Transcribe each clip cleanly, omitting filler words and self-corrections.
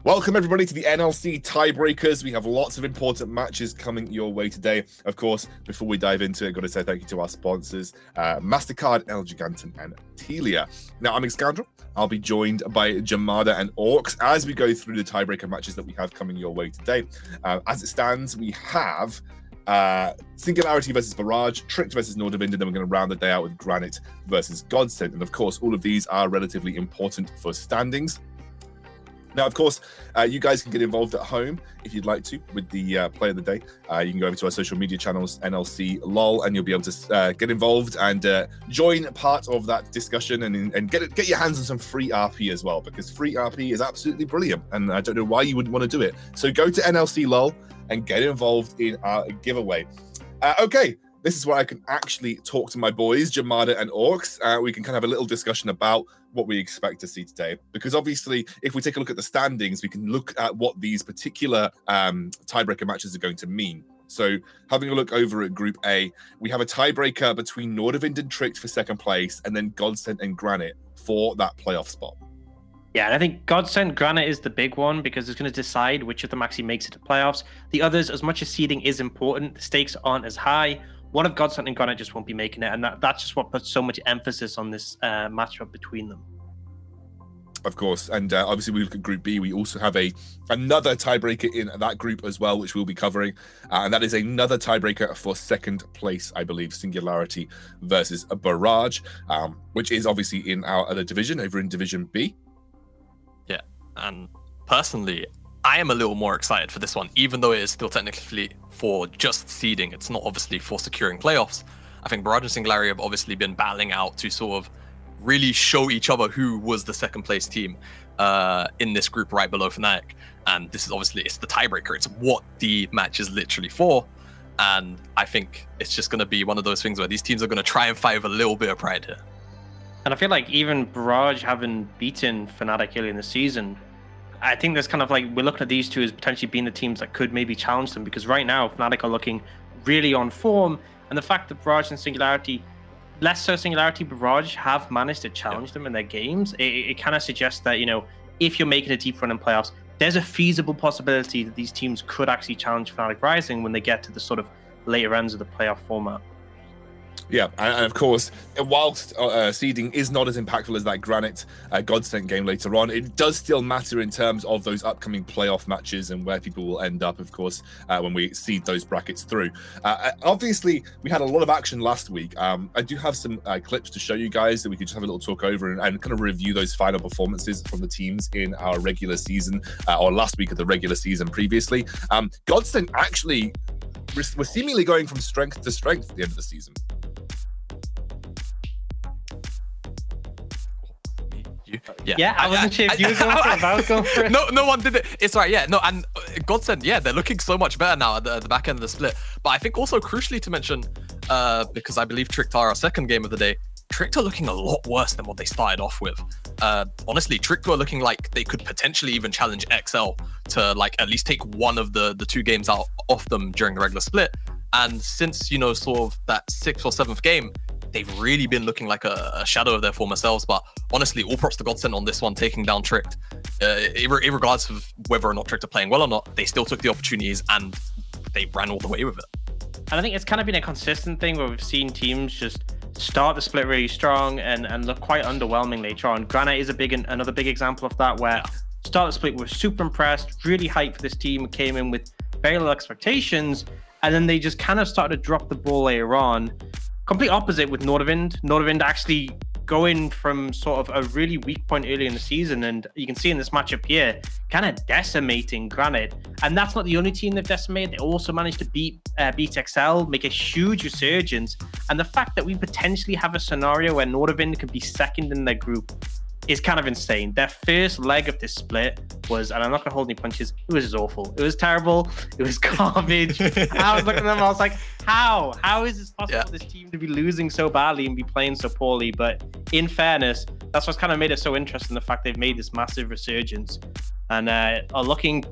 Welcome everybody to the NLC Tiebreakers. We have lots of important matches coming your way today. Of course, before we dive into it, I've got to say thank you to our sponsors, MasterCard, El Giganten, and Telia. Now, I'm Excandra. I'll be joined by Jamada and Orcs as we go through the tiebreaker matches that we have coming your way today. As it stands, we have Singularity versus Barrage, Tricked versus Nordavind, and then we're going to round the day out with Granite versus Godsend. And of course, all of these are relatively important for standings. Now, of course, you guys can get involved at home if you'd like to with the play of the day. You can go over to our social media channels, NLC LOL, and you'll be able to get involved and join part of that discussion and get your hands on some free RP as well, because free RP is absolutely brilliant, and I don't know why you wouldn't want to do it. So go to NLC LOL and get involved in our giveaway. Okay. This is where I can actually talk to my boys, Jamada and Orcs. We can kind of have a little discussion about what we expect to see today. Because obviously, if we take a look at the standings, we can look at what these particular tiebreaker matches are going to mean. So having a look over at Group A, we have a tiebreaker between Nordavind and Tricked for second place, and then Godsend and Granite for that playoff spot. Yeah, and I think Godsend Granite is the big one because it's going to decide which of them actually makes it to playoffs. The others, as much as seeding is important, the stakes aren't as high. One of Godsend and Granite just won't be making it, and that's just what puts so much emphasis on this matchup between them. Of course, and obviously we look at Group B. We also have another tiebreaker in that group as well, which we'll be covering, and that is another tiebreaker for second place, I believe, Singularity versus a Barrage, which is obviously in our other division, over in Division B. Yeah, and personally, I am a little more excited for this one, even though it is still technically for just seeding. It's not obviously for securing playoffs. I think Barrage and Singularity have obviously been battling out to sort of really show each other who was the second place team in this group right below Fnatic. And this is obviously, it's the tiebreaker. It's what the match is literally for. And I think it's just going to be one of those things where these teams are going to try and fight with a little bit of pride here. And I feel like even Barrage having beaten Fnatic early in the season, I think there's kind of like, we're looking at these two as potentially being the teams that could maybe challenge them, because right now Fnatic are looking really on form, and the fact that Barrage and Singularity, less so Singularity, Barrage have managed to challenge them in their games, it kind of suggests that, you know, if you're making a deep run in playoffs, there's a feasible possibility that these teams could actually challenge Fnatic Rising when they get to the sort of later ends of the playoff format. Yeah, and of course, whilst seeding is not as impactful as that Granite Godsend game later on, it does still matter in terms of those upcoming playoff matches and where people will end up, of course, when we seed those brackets through. Obviously, we had a lot of action last week. I do have some clips to show you guys that we could just have a little talk over and kind of review those final performances from the teams in our regular season, or last week of the regular season previously. Godsend actually was seemingly going from strength to strength at the end of the season. Yeah, I wasn't sure if you were going for it, I was going for it. No one did it. It's right, yeah. No, and Godsend, yeah, they're looking so much better now at the back end of the split. But I think also crucially to mention, because I believe Tricked are our second game of the day, Tricked are looking a lot worse than what they started off with. Honestly, Tricked were looking like they could potentially even challenge XL to like at least take one of the two games out off them during the regular split. And since, you know, sort of that 6th or 7th game, they've really been looking like a shadow of their former selves. But honestly, all props to Godsend on this one, taking down Tricked. Regardless of whether or not Tricked are playing well or not, they still took the opportunities and they ran all the way with it. And I think it's kind of been a consistent thing where we've seen teams just start the split really strong and look quite underwhelming later on. Granite is another big example of that, where start the split, we're super impressed, really hyped for this team, came in with very low expectations, and then they just kind of started to drop the ball later on. Complete opposite with Nordavind. Nordavind actually going from sort of a really weak point early in the season, and you can see in this matchup here, kind of decimating Granite. And that's not the only team they've decimated. They also managed to beat XL, make a huge resurgence. And the fact that we potentially have a scenario where Nordavind could be second in their group is kind of insane. Their first leg of this split was, and I'm not gonna hold any punches, it was just awful. It was terrible. It was garbage. I was looking at them, I was like, how? How is this possible for this team to be losing so badly and be playing so poorly? But in fairness, that's what's kind of made it so interesting, the fact they've made this massive resurgence and are looking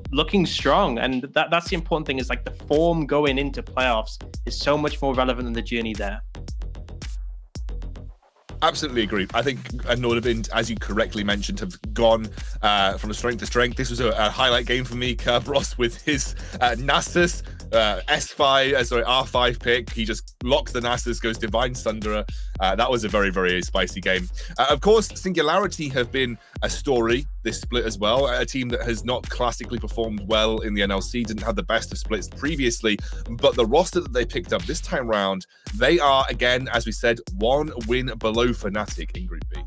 strong. And that's the important thing, is like the form going into playoffs is so much more relevant than the journey there. Absolutely agree. I think Nordavind, as you correctly mentioned, have gone from strength to strength. This was a highlight game for me. Kerberos with his Nasus R5 pick. He just locks the Nasus, goes Divine Sunderer. That was a very, very spicy game. Of course, Singularity have been a story this split as well. A team that has not classically performed well in the NLC, didn't have the best of splits previously, but the roster that they picked up this time round, they are, again, as we said, 1 win below Fnatic in Group B.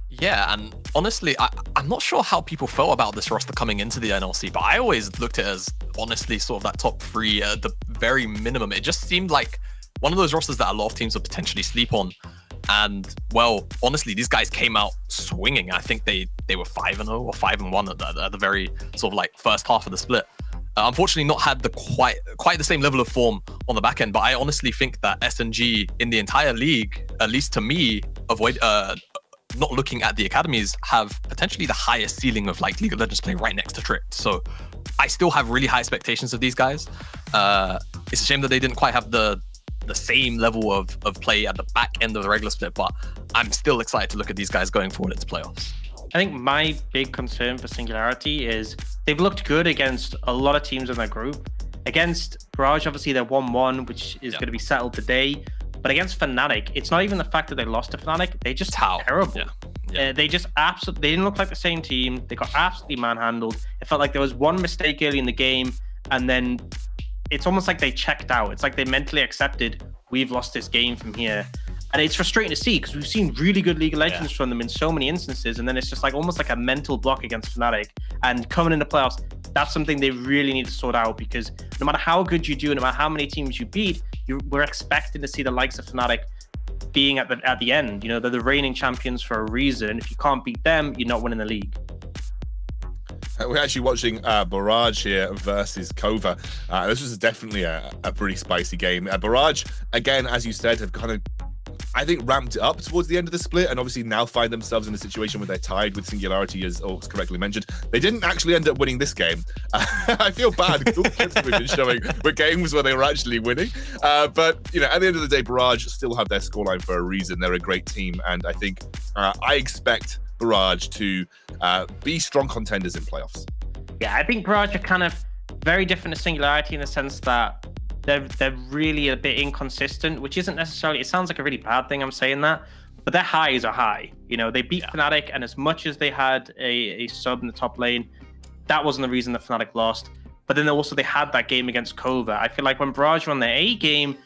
Yeah, and honestly, I'm not sure how people felt about this roster coming into the NLC, but I always looked at it as, honestly, sort of that top 3 at the very minimum. It just seemed like one of those rosters that a lot of teams would potentially sleep on. And, well, honestly, these guys came out swinging. I think they were 5-0 or 5-1 at the very sort of like first half of the split. Unfortunately, not had the quite the same level of form on the back end, but I honestly think that SNG in the entire league, at least to me, not looking at the academies, have potentially the highest ceiling of like League of Legends play right next to Tricked. So I still have really high expectations of these guys. It's a shame that they didn't quite have the same level of play at the back end of the regular split, but I'm still excited to look at these guys going forward into playoffs. I think my big concern for Singularity is they've looked good against a lot of teams in their group. Against Barrage, obviously they're 1-1, which is going to be settled today. But against Fnatic, it's not even the fact that they lost to Fnatic. They just terrible. They just absolutely, they didn't look like the same team. They got absolutely manhandled. It felt like there was one mistake early in the game, and then it's almost like they checked out. It's like they mentally accepted, we've lost this game from here. And it's frustrating to see because we've seen really good League of Legends from them in so many instances. And then it's just like almost like a mental block against Fnatic. And coming into playoffs, that's something they really need to sort out, because no matter how good you do, no matter how many teams you beat, we're expecting to see the likes of Fnatic being at the end. You know, they're the reigning champions for a reason. If you can't beat them, you're not winning the league. We're actually watching Barrage here versus Kova. This was definitely a pretty spicy game. Barrage, again, as you said, have kind of, I think, ramped it up towards the end of the split, and obviously now find themselves in a situation where they're tied with Singularity, as correctly mentioned. They didn't actually end up winning this game. I feel bad because all the clips we've been showing were games where they were actually winning. But, you know, at the end of the day, Barrage still have their scoreline for a reason. They're a great team, and I think I expect Barrage to be strong contenders in playoffs. Yeah, I think Barrage are kind of very different to Singularity in the sense that they're really a bit inconsistent, which isn't necessarily, it sounds like a really bad thing I'm saying that, but their highs are high. You know, they beat Fnatic, and as much as they had a sub in the top lane, that wasn't the reason that Fnatic lost. But then also they had that game against Kova. I feel like when Barrage won their A game,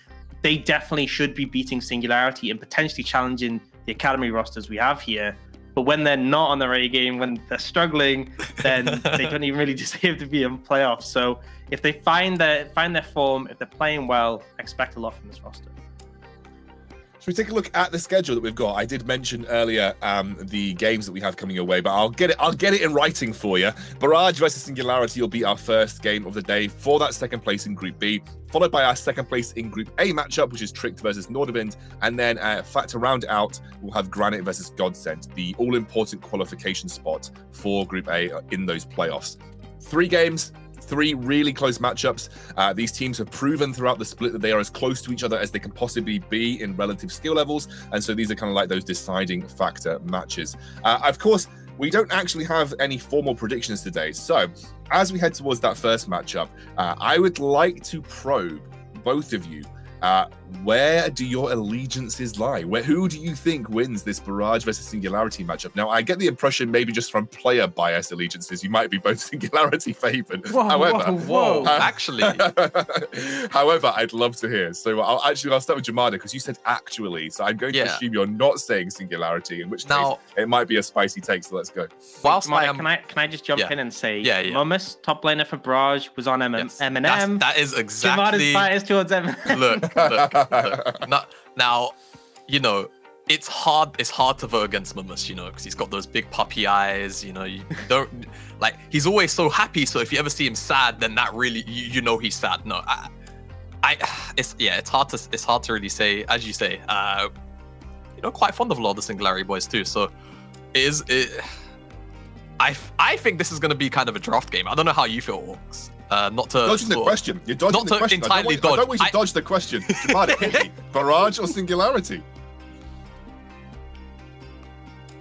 they definitely should be beating Singularity and potentially challenging the academy rosters we have here. But when they're not on their A game, when they're struggling, then they don't even really deserve to be in playoffs. So if they find their form, if they're playing well, expect a lot from this roster. Should we take a look at the schedule that we've got? I did mention earlier the games that we have coming your way, but I'll get it in writing for you. Barrage versus Singularity will be our first game of the day for that second place in Group B, followed by our second place in Group A matchup, which is Tricked versus Nordavind, and then to round it out, we'll have Granite versus Godsent, the all-important qualification spot for Group A in those playoffs. 3 games. 3 really close matchups. These teams have proven throughout the split that they are as close to each other as they can possibly be in relative skill levels, and so these are kind of like those deciding factor matches. Of course, we don't actually have any formal predictions today, so as we head towards that first matchup, I would like to probe both of you. Where do your allegiances lie? Who do you think wins this Barrage versus Singularity matchup? Now, I get the impression, maybe just from player bias allegiances, you might be both Singularity favored. Whoa, actually. However, I'd love to hear. So I'll start with Jamada, because you said actually. So I'm going to assume you're not saying Singularity, in which case it might be a spicy take. So let's go. Whilst can I just jump in and say, Mummus, top laner for Barrage, was on Eminem. That is exactly. Jamada's bias towards Eminem. Look. Now, you know, it's hard to vote against Mummus, you know, because he's got those big puppy eyes, you know, you don't like, he's always so happy, so if you ever see him sad, then that really, you know he's sad. No, it's hard to really say. As you say, you know, quite fond of a lot of the Singularity boys too, so I think this is going to be kind of a draft game. I don't know how you feel, Orcs. Not to dodging the question. You're dodging the question. I don't want you to dodge the question. Hit me. Barrage or Singularity?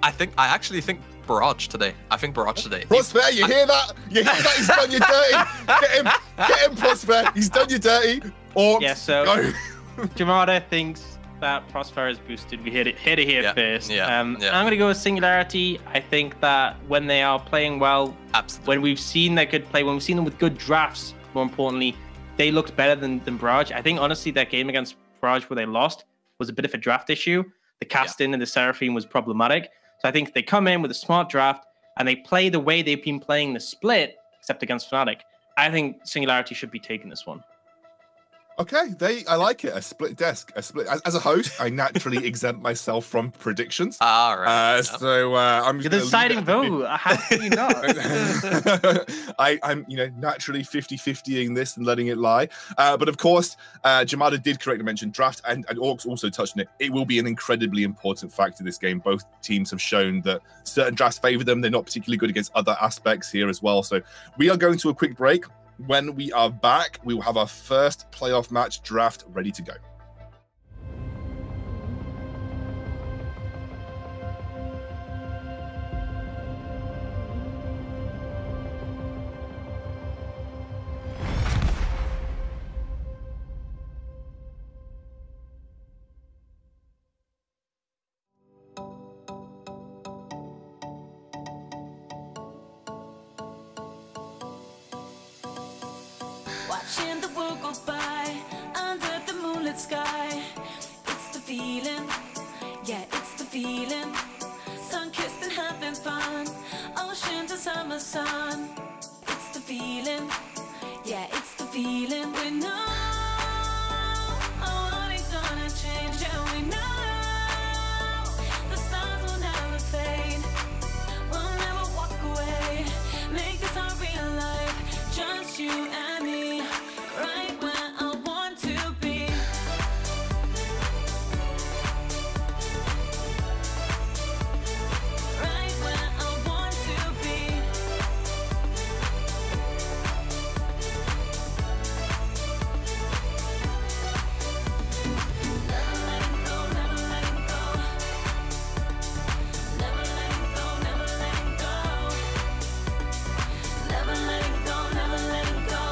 I actually think Barrage today. I think Barrage today. Prosper, you hear that? You hear that? He's done you dirty. Get him, Prosper. He's done you dirty. Or yeah, so go. Jamada thinks that Prosper is boosted. We hit it here first. I'm going to go with Singularity. I think that when they are playing well, absolutely. When we've seen their good play, when we've seen them with good drafts, more importantly, they looked better than Barrage. I think, honestly, that game against Barrage where they lost was a bit of a draft issue. The casting and the Seraphine was problematic. So I think they come in with a smart draft and they play the way they've been playing the split, except against Fnatic. I think Singularity should be taking this one. Okay, I like it. A split desk. As a host, I naturally exempt myself from predictions. All right. So I'm. You're the deciding vote. How can you not? I'm naturally 50-50ing this and letting it lie. But of course, Jamada did correctly mention draft, and Orcs also touched on it. It will be an incredibly important factor in this game. Both teams have shown that certain drafts favor them. They're not particularly good against other aspects here as well. So we are going to a quick break. When we are back, we will have our first playoff match draft ready to go. Watching the world go by under the moonlit sky. It's the feeling, yeah, it's the feeling. Sun-kissed and having fun, ocean to summer sun. It's the feeling, yeah, it's the feeling. We know all ain't gonna change, and we know the stars will never fade. We'll never walk away, make this our real life, just you and me. Right where I want to be. Right where I want to be. Never letting go, never letting go. Never letting go, never letting go. Never letting go, never letting go.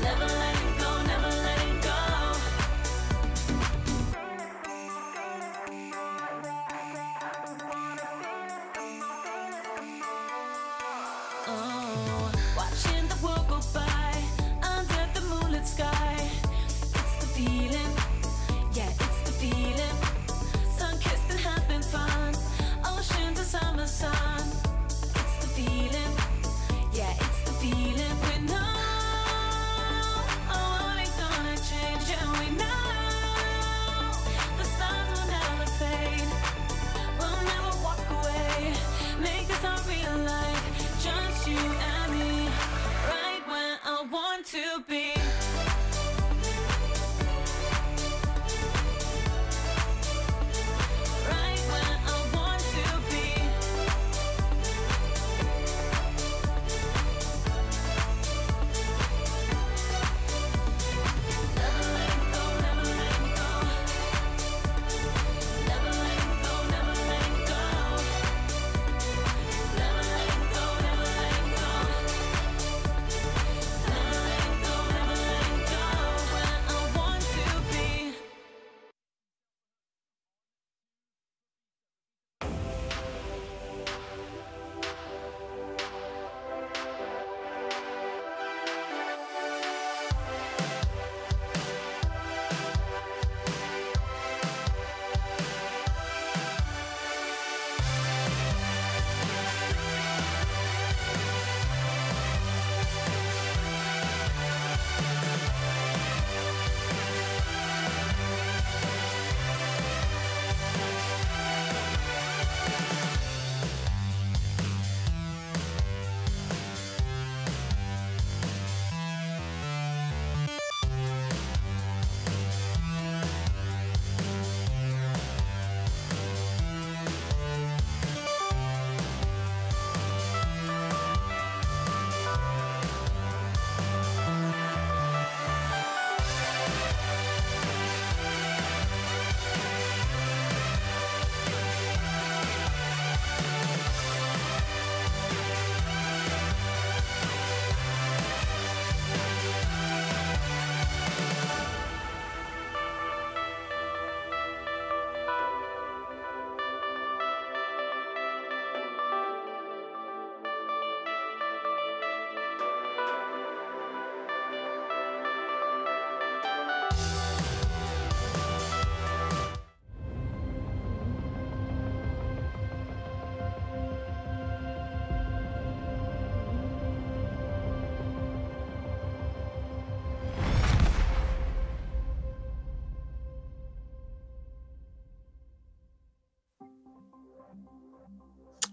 Never letting go, never letting go. Oh, watching the world go by under the moonlit sky. It's the feeling, yeah, it's the feeling. Sun-kissed and having fun, ocean to summer sun. It's the feeling, yeah, it's the feeling. We know all ain't gonna change, and we know the stars will never fade. We'll never walk away, make this our real life, just you and me, right where I want to be. Right where I want to be. Never letting go, never letting go. Never letting go, never letting go. Never letting go, never letting go. Never letting go, never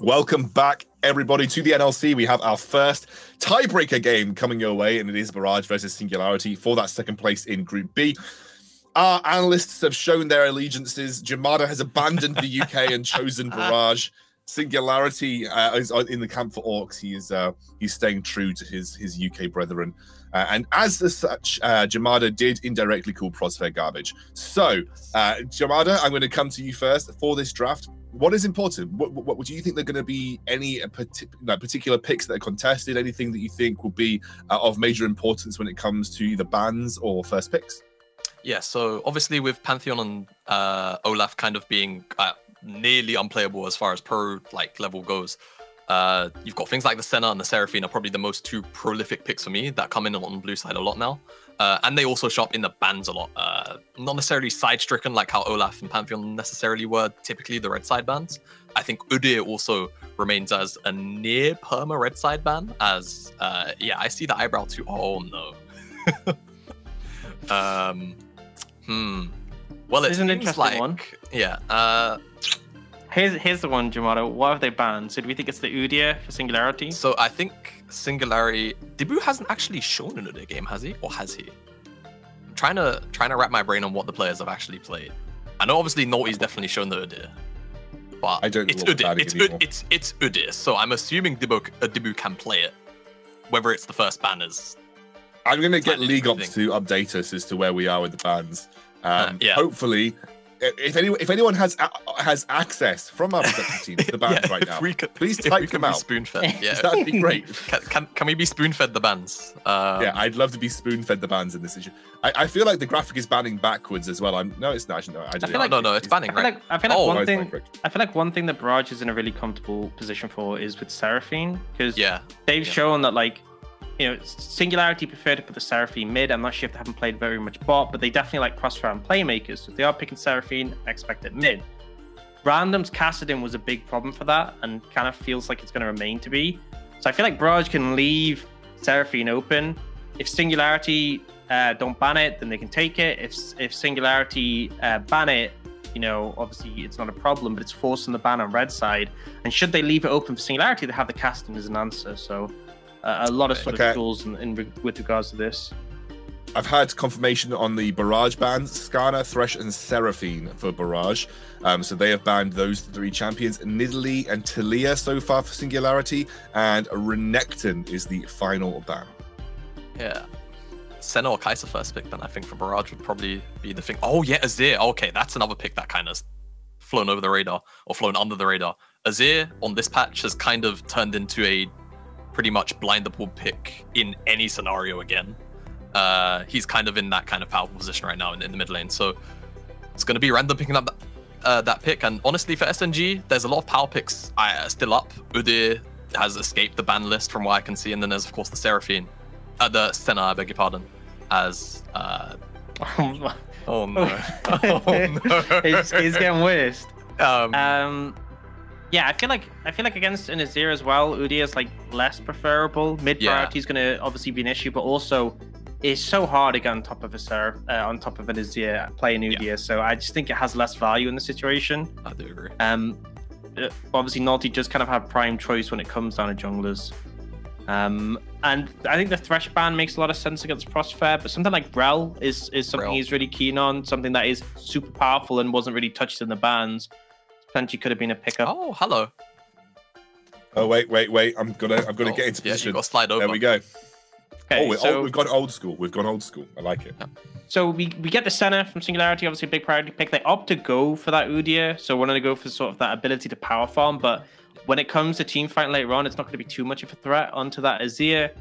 Welcome back, everybody, to the NLC. We have our first tiebreaker game coming your way, and it is Barrage versus Singularity for that second place in Group B. Our analysts have shown their allegiances. Jamada has abandoned the UK and chosen Barrage. Singularity is in the camp for Orcs. He's staying true to his UK brethren. And as such, Jamada did indirectly call Prosfair garbage. So, Jamada, I'm going to come to you first for this draft. What is important? What do you think there are going to be any particular picks that are contested? Anything that you think will be of major importance when it comes to either bans or first picks? Yeah, so obviously with Pantheon and Olaf kind of being nearly unplayable as far as pro level goes, you've got things like the Senna and the Seraphine are probably the most two prolific picks for me that come in on the blue side a lot now. And they also show up in the bans a lot. Not necessarily side-stricken like how Olaf and Pantheon necessarily were typically the red side bans. I think Udyr also remains as a near perma red side ban as, yeah, I see the eyebrow too. Oh, no. Well, it's an interesting one. Yeah. Here's the one, Jamada. What have they banned? So do we think it's the Udyr for Singularity? So I think Singularity... Dibu hasn't actually shown an Udyr game, has he? Or has he? I'm trying to wrap my brain on what the players have actually played. I know obviously Naughty's definitely shown the Udyr. But I don't it's Udyr. It's Udyr. So I'm assuming Dibu can play it. Whether it's the first banners. I'm going to get League Ops to update us as to where we are with the bans. Yeah. Hopefully... If anyone has access from our production team to the bans right now, please type them out. Spoon-fed. Yeah, that'd be great. Can we be spoon-fed the bans? Yeah, I'd love to be spoon-fed the bans in this issue. I feel like the graphic is banning backwards as well. No, it's not. No, it's banning. I feel like one thing that Barrage is in a really comfortable position for is with Seraphine, because they've shown that Singularity prefer to put the Seraphine mid. I'm not sure if they haven't played very much bot, but they definitely like crossfire and playmakers. So if they are picking Seraphine, I expect it mid. Randoms Kassadin was a big problem for that, and kind of feels like it's going to remain to be. So I feel like Barrage can leave Seraphine open. If Singularity don't ban it, then they can take it. If Singularity ban it, obviously it's not a problem, but it's forcing the ban on red side. And should they leave it open for Singularity, they have the Kassadin as an answer. So a lot of sort of tools with regards to this. I've had confirmation on the Barrage bans: Skarner, Thresh, and Seraphine for Barrage. So they have banned those three champions. Nidalee and Talia so far for Singularity, and Renekton is the final ban. Yeah. Senna or Kai'Sa first pick, then I think for Barrage would probably be the thing. Oh yeah, Azir. Okay, that's another pick that kind of flown over the radar, or flown under the radar. Azir on this patch has kind of turned into a pretty much blind the pool pick in any scenario again. He's kind of in that kind of powerful position right now in the mid lane. So it's going to be random picking up that pick. And honestly, for SNG, there's a lot of power picks still up. Udyr has escaped the ban list from what I can see. And then there's, of course, the Seraphine. The Senna, I beg your pardon. As... oh, no. Oh, no. It's getting worse. Yeah, I feel like against an Azir as well, Udyr is less preferable. Mid priority is going to obviously be an issue, but also it's so hard to get on top of on top of an Azir playing Udyr. Yeah. So I just think it has less value in the situation. I do agree. Obviously Naughty does kind of have prime choice when it comes down to junglers. And I think the Thresh ban makes a lot of sense against Prosfair, but something like Rel is something he's really keen on, something that is super powerful and wasn't really touched in the bans. Potentially could have been a pickup. Oh, hello. Oh, wait. I'm gonna get into position. You got to slide over. There we go. Okay, we've gone old school. I like it. Yeah. So we get the Senna from Singularity, obviously a big priority pick. They opt to go for that Udyr, so we're going to go for sort of that ability to power farm. But when it comes to team fight later on, it's not going to be too much of a threat onto that Azir.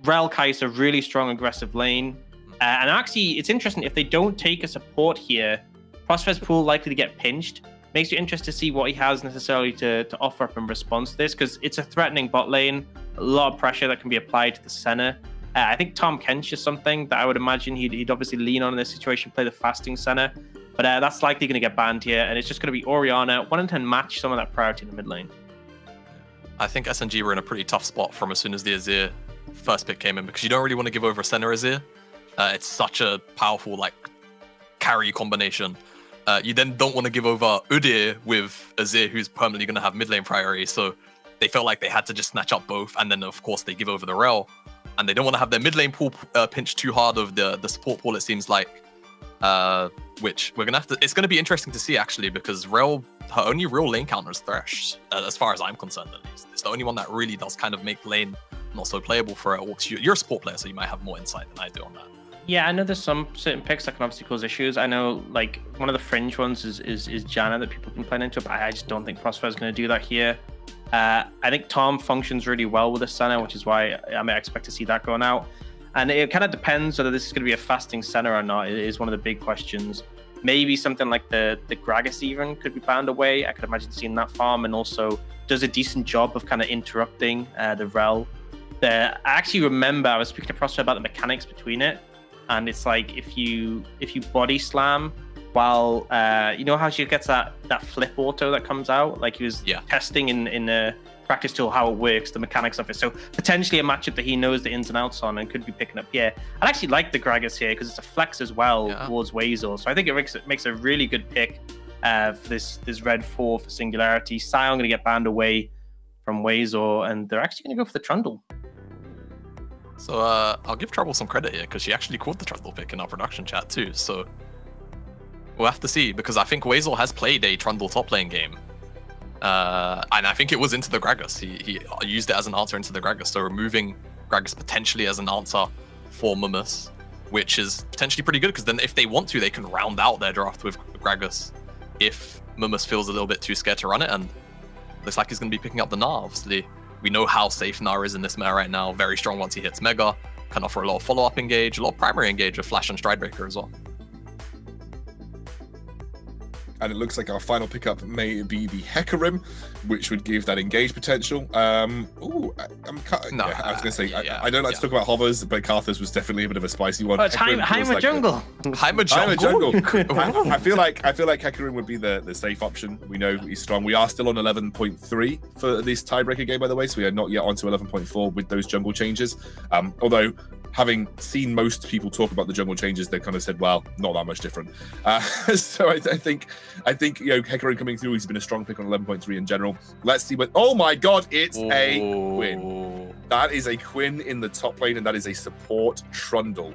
Rel Kai'Sa, really strong aggressive lane. And actually, it's interesting, if they don't take a support here, Prosfair's pool likely to get pinched. Makes you interested to see what he has necessarily to offer up in response to this, because it's a threatening bot lane, a lot of pressure that can be applied to the Senna. I think Tom Kench is something that I would imagine he'd obviously lean on in this situation, play the fasting Senna, but that's likely going to get banned here, and it's just going to be Orianna, 1 in 10 match some of that priority in the mid lane. I think SNG were in a pretty tough spot from as soon as the Azir first pick came in, because you don't really want to give over a Senna Azir. It's such a powerful carry combination. You then don't want to give over Udyr with Azir, who's permanently going to have mid lane priority. So they felt like they had to just snatch up both. And then, of course, they give over the Rel. And they don't want to have their mid lane pool pinched too hard of the support pool, it seems like. Which we're going to have to... It's going to be interesting to see, actually, because Rel, her only real lane counter is Thresh, as far as I'm concerned, at least. It's the only one that really does kind of make lane not so playable for her. You're a support player, so you might have more insight than I do on that. Yeah, I know there's some certain picks that can obviously cause issues. I know, like, one of the fringe ones is Janna that people can play into, but I just don't think Prospero is going to do that here. I think Tom functions really well with the center, which is why I may expect to see that going out. And it kind of depends whether this is going to be a fasting center or not. It is one of the big questions. Maybe something like the Gragas even could be banned away. I could imagine seeing that farm, and also does a decent job of kind of interrupting the Rel. I actually remember I was speaking to Prospero about the mechanics between it. And it's like if you body slam while you know how she gets that flip auto that comes out, like he was testing in a practice tool how it works, the mechanics of it. So potentially a matchup that he knows the ins and outs on and could be picking up here. I actually like the Gragas here because it's a flex as well towards Weasel. So I think it makes a really good pick for this red 4 for Singularity. Sion going to get banned away from Weasel, and they're actually going to go for the Trundle. So I'll give Trouble some credit here because she actually called the Trundle pick in our production chat too. So we'll have to see, because I think Weasel has played a Trundle top lane game. And I think it was into the Gragas. He used it as an answer into the Gragas. So removing Gragas potentially as an answer for Mumus, which is potentially pretty good, because then if they want to, they can round out their draft with Gragas if Mumus feels a little bit too scared to run it. And looks like he's going to be picking up the Gnar. Obviously, we know how safe Gnar is in this meta right now. Very strong once he hits Mega. Can offer a lot of follow-up engage, a lot of primary engage with Flash and Stridebreaker as well. And it looks like our final pickup may be the Hecarim, which would give that engage potential. I was going to say, I don't like to talk about hovers, but Karthus was definitely a bit of a spicy one. Oh, it's Heimer Jungle. Heimer Jungle. I feel like Hecarim would be the safe option. We know he's strong. We are still on 11.3 for this tiebreaker game, by the way, so we are not yet onto 11.4 with those jungle changes. Although, having seen most people talk about the jungle changes, they kind of said, well, not that much different. So I think you know, Hecarim coming through, he's been a strong pick on 11.3 in general. Let's see what... Oh my god, it's a Quinn. That is a Quinn in the top lane, and that is a support Trundle.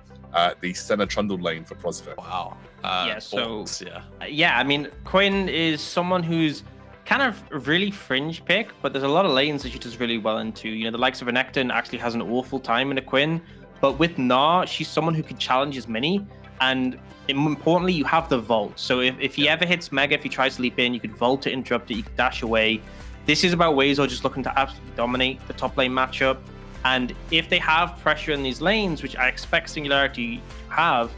The center Trundle lane for Prospero. Wow. I mean, Quinn is someone who's kind of a really fringe pick, but there's a lot of lanes that she does really well into. You know, the likes of Renekton actually has an awful time in a Quinn. But with Gnar, she's someone who can challenge as many. And importantly, you have the Vault. So if he ever hits Mega, if he tries to leap in, you could Vault to interrupt it, you could dash away. This is about Weasel just looking to absolutely dominate the top lane matchup. And if they have pressure in these lanes, which I expect Singularity to have,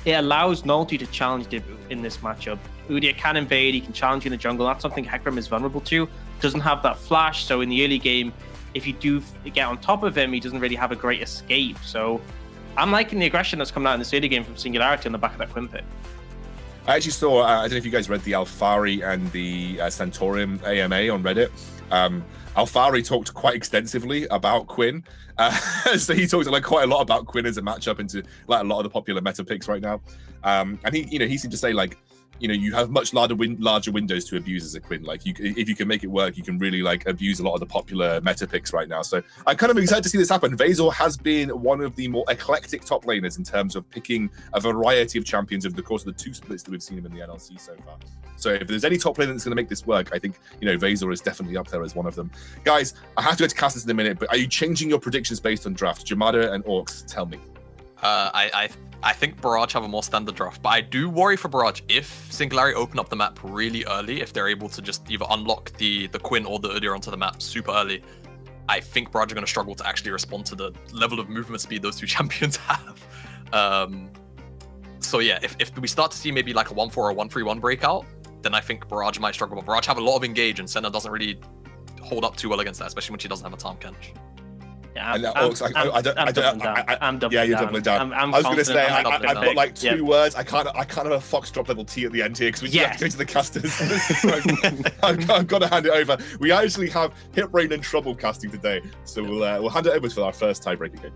it allows Nulty to challenge Dibu in this matchup. Udyr can invade, he can challenge you in the jungle. That's something Hecarim is vulnerable to. Doesn't have that flash, so in the early game, if you do get on top of him, he doesn't really have a great escape. So I'm liking the aggression that's coming out in this early game from Singularity on the back of that Quinn pick. I actually saw, I don't know if you guys read the Alfari and the Centaurium AMA on Reddit. Alfari talked quite extensively about Quinn. So he talked like quite a lot about Quinn as a matchup into like a lot of the popular meta picks right now. And he seemed to say like, you have much larger windows to abuse as a Quinn. Like, if you can make it work, you can really like abuse a lot of the popular meta picks right now. So I'm kind of excited to see this happen. Weasel has been one of the more eclectic top laners in terms of picking a variety of champions over the course of the 2 splits that we've seen him in the NLC so far. So if there's any top laner that's going to make this work, I think Weasel is definitely up there as one of them. Guys, I have to go to Castus in a minute, but are you changing your predictions based on draft? Jamada and Orcs, tell me. I think Barrage have a more standard draft, but I do worry for Barrage. If Singularity open up the map really early, if they're able to just either unlock the Quinn or the Udyr onto the map super early, I think Barrage are going to struggle to actually respond to the level of movement speed those two champions have. So yeah, if we start to see maybe like a 1-4 or 1-3-1 breakout, then I think Barrage might struggle. But Barrage have a lot of engage, and Senna doesn't really hold up too well against that, especially when she doesn't have a Tahm Kench. Yeah, I'm doubling you're doubling down. I was going to say, I've got like 2 words. I can't have a Fox drop level T at the end here because we just have to go to the casters. I've got to hand it over. We actually have Hit Brain and Trouble casting today, so we'll hand it over for our first tiebreaker game.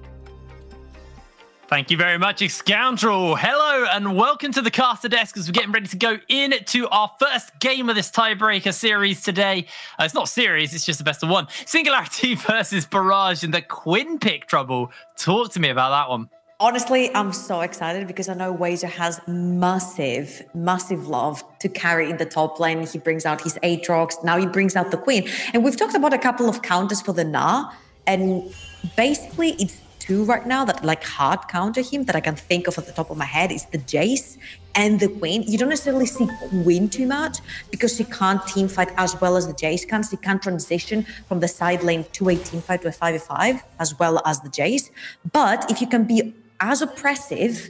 Thank you very much, Scoundrel. Hello and welcome to the caster desk as we're getting ready to go into our first game of this tiebreaker series today. It's not series, it's just the best of one. Singularity versus Barrage in the Quinn pick trouble. Talk to me about that one. Honestly, I'm so excited because I know Wazer has massive love to carry in the top lane. He brings out his Aatrox, now he brings out the Queen. And we've talked about a couple of counters for the Na, and basically it's two right now that like hard counter him that I can think of at the top of my head. Is the Jace and the Queen. You don't necessarily see Queen too much because she can't team fight as well as the Jace can. She can transition from the side lane to a team fight to a 5v5 as well as the Jace. But if you can be as oppressive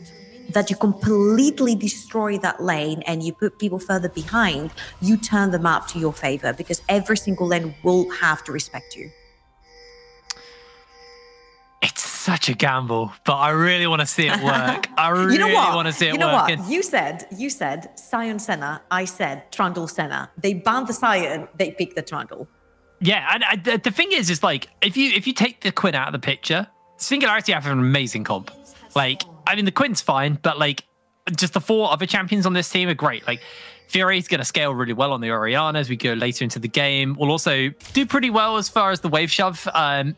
that you completely destroy that lane and you put people further behind, you turn the map to your favor because every single lane will have to respect you. It's such a gamble, but I really want to see it work. I really want to see it work. You know what? You said Sion Senna. I said Trundle Senna. They banned the Sion. They picked the Trundle. Yeah, and the thing is like if you take the Quinn out of the picture, Singularity have an amazing comp. Like, I mean, the Quinn's fine, but like just the four other champions on this team are great. Like, Fury's going to scale really well on the Orianna as we go later into the game. We'll also do pretty well as far as the wave shove.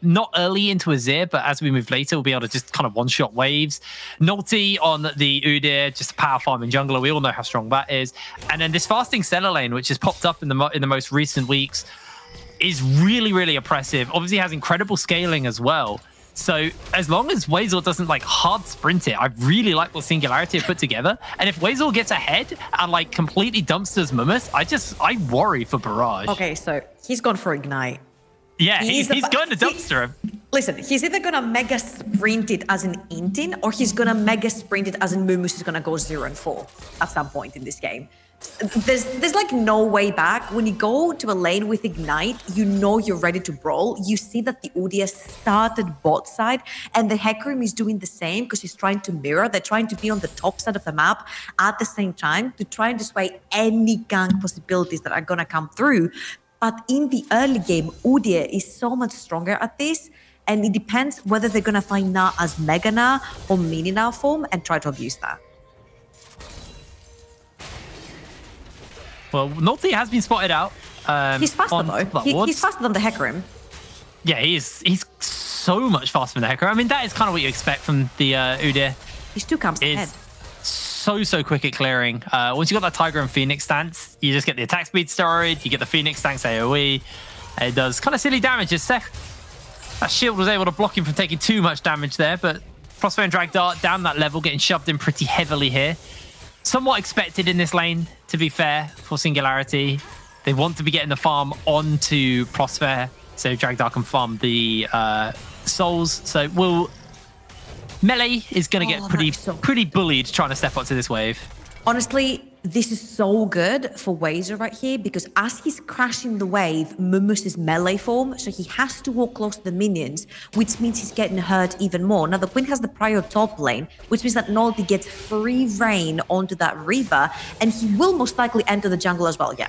Not early into Azir, but as we move later, we'll be able to just kind of one-shot waves. Nulti on the Udyr, just a power farming jungler. We all know how strong that is. And then this fasting Senna lane, which has popped up in the most recent weeks, is really, really oppressive. Obviously has incredible scaling as well. So as long as Wazel doesn't like hard sprint it, I really like what Singularity have put together. And if Wazel gets ahead and like completely dumpsters Mummus, I worry for Barrage. Okay, so he's gone for Ignite. Yeah, he's going to dumpster him. Listen, he's either going to mega sprint it as an Intin or he's going to mega sprint it as in Mummus is going to go 0-4 at some point in this game. There's like no way back. When you go to a lane with Ignite, you know you're ready to brawl. You see that the Udyr started bot side and the Hecarim is doing the same because he's trying to mirror. They're trying to be on the top side of the map at the same time to try and dissuade any gank possibilities that are going to come through. But in the early game, Udyr is so much stronger at this. And it depends whether they're going to find Na as Mega Na or Mini Na form and try to abuse that. Well, Nulti has been spotted out. He's faster though. He's faster than the Hecarim. Yeah, he's so much faster than the Hecarim. I mean, that is kind of what you expect from the Udyr. He's 2 camps ahead. So quick at clearing. Once you got that Tiger and Phoenix stance, you just get the attack speed steroid, you get the Phoenix stance AoE. It does kind of silly damage. Seth, that shield was able to block him from taking too much damage there, but Crossfire and Drag Dart down that level, getting shoved in pretty heavily here. Somewhat expected in this lane, to be fair, for Singularity. They want to be getting the farm onto Prosphere, so Drag Dart can farm the souls. So Melee is going to get pretty bullied trying to step up to this wave. Honestly, this is so good for Wazer right here because as he's crashing the wave, Mummus is melee form, so he has to walk close to the minions, which means he's getting hurt even more. Now, the Queen has the prior top lane, which means that Nolty gets free reign onto that Riva, and he will most likely enter the jungle as well. Yeah,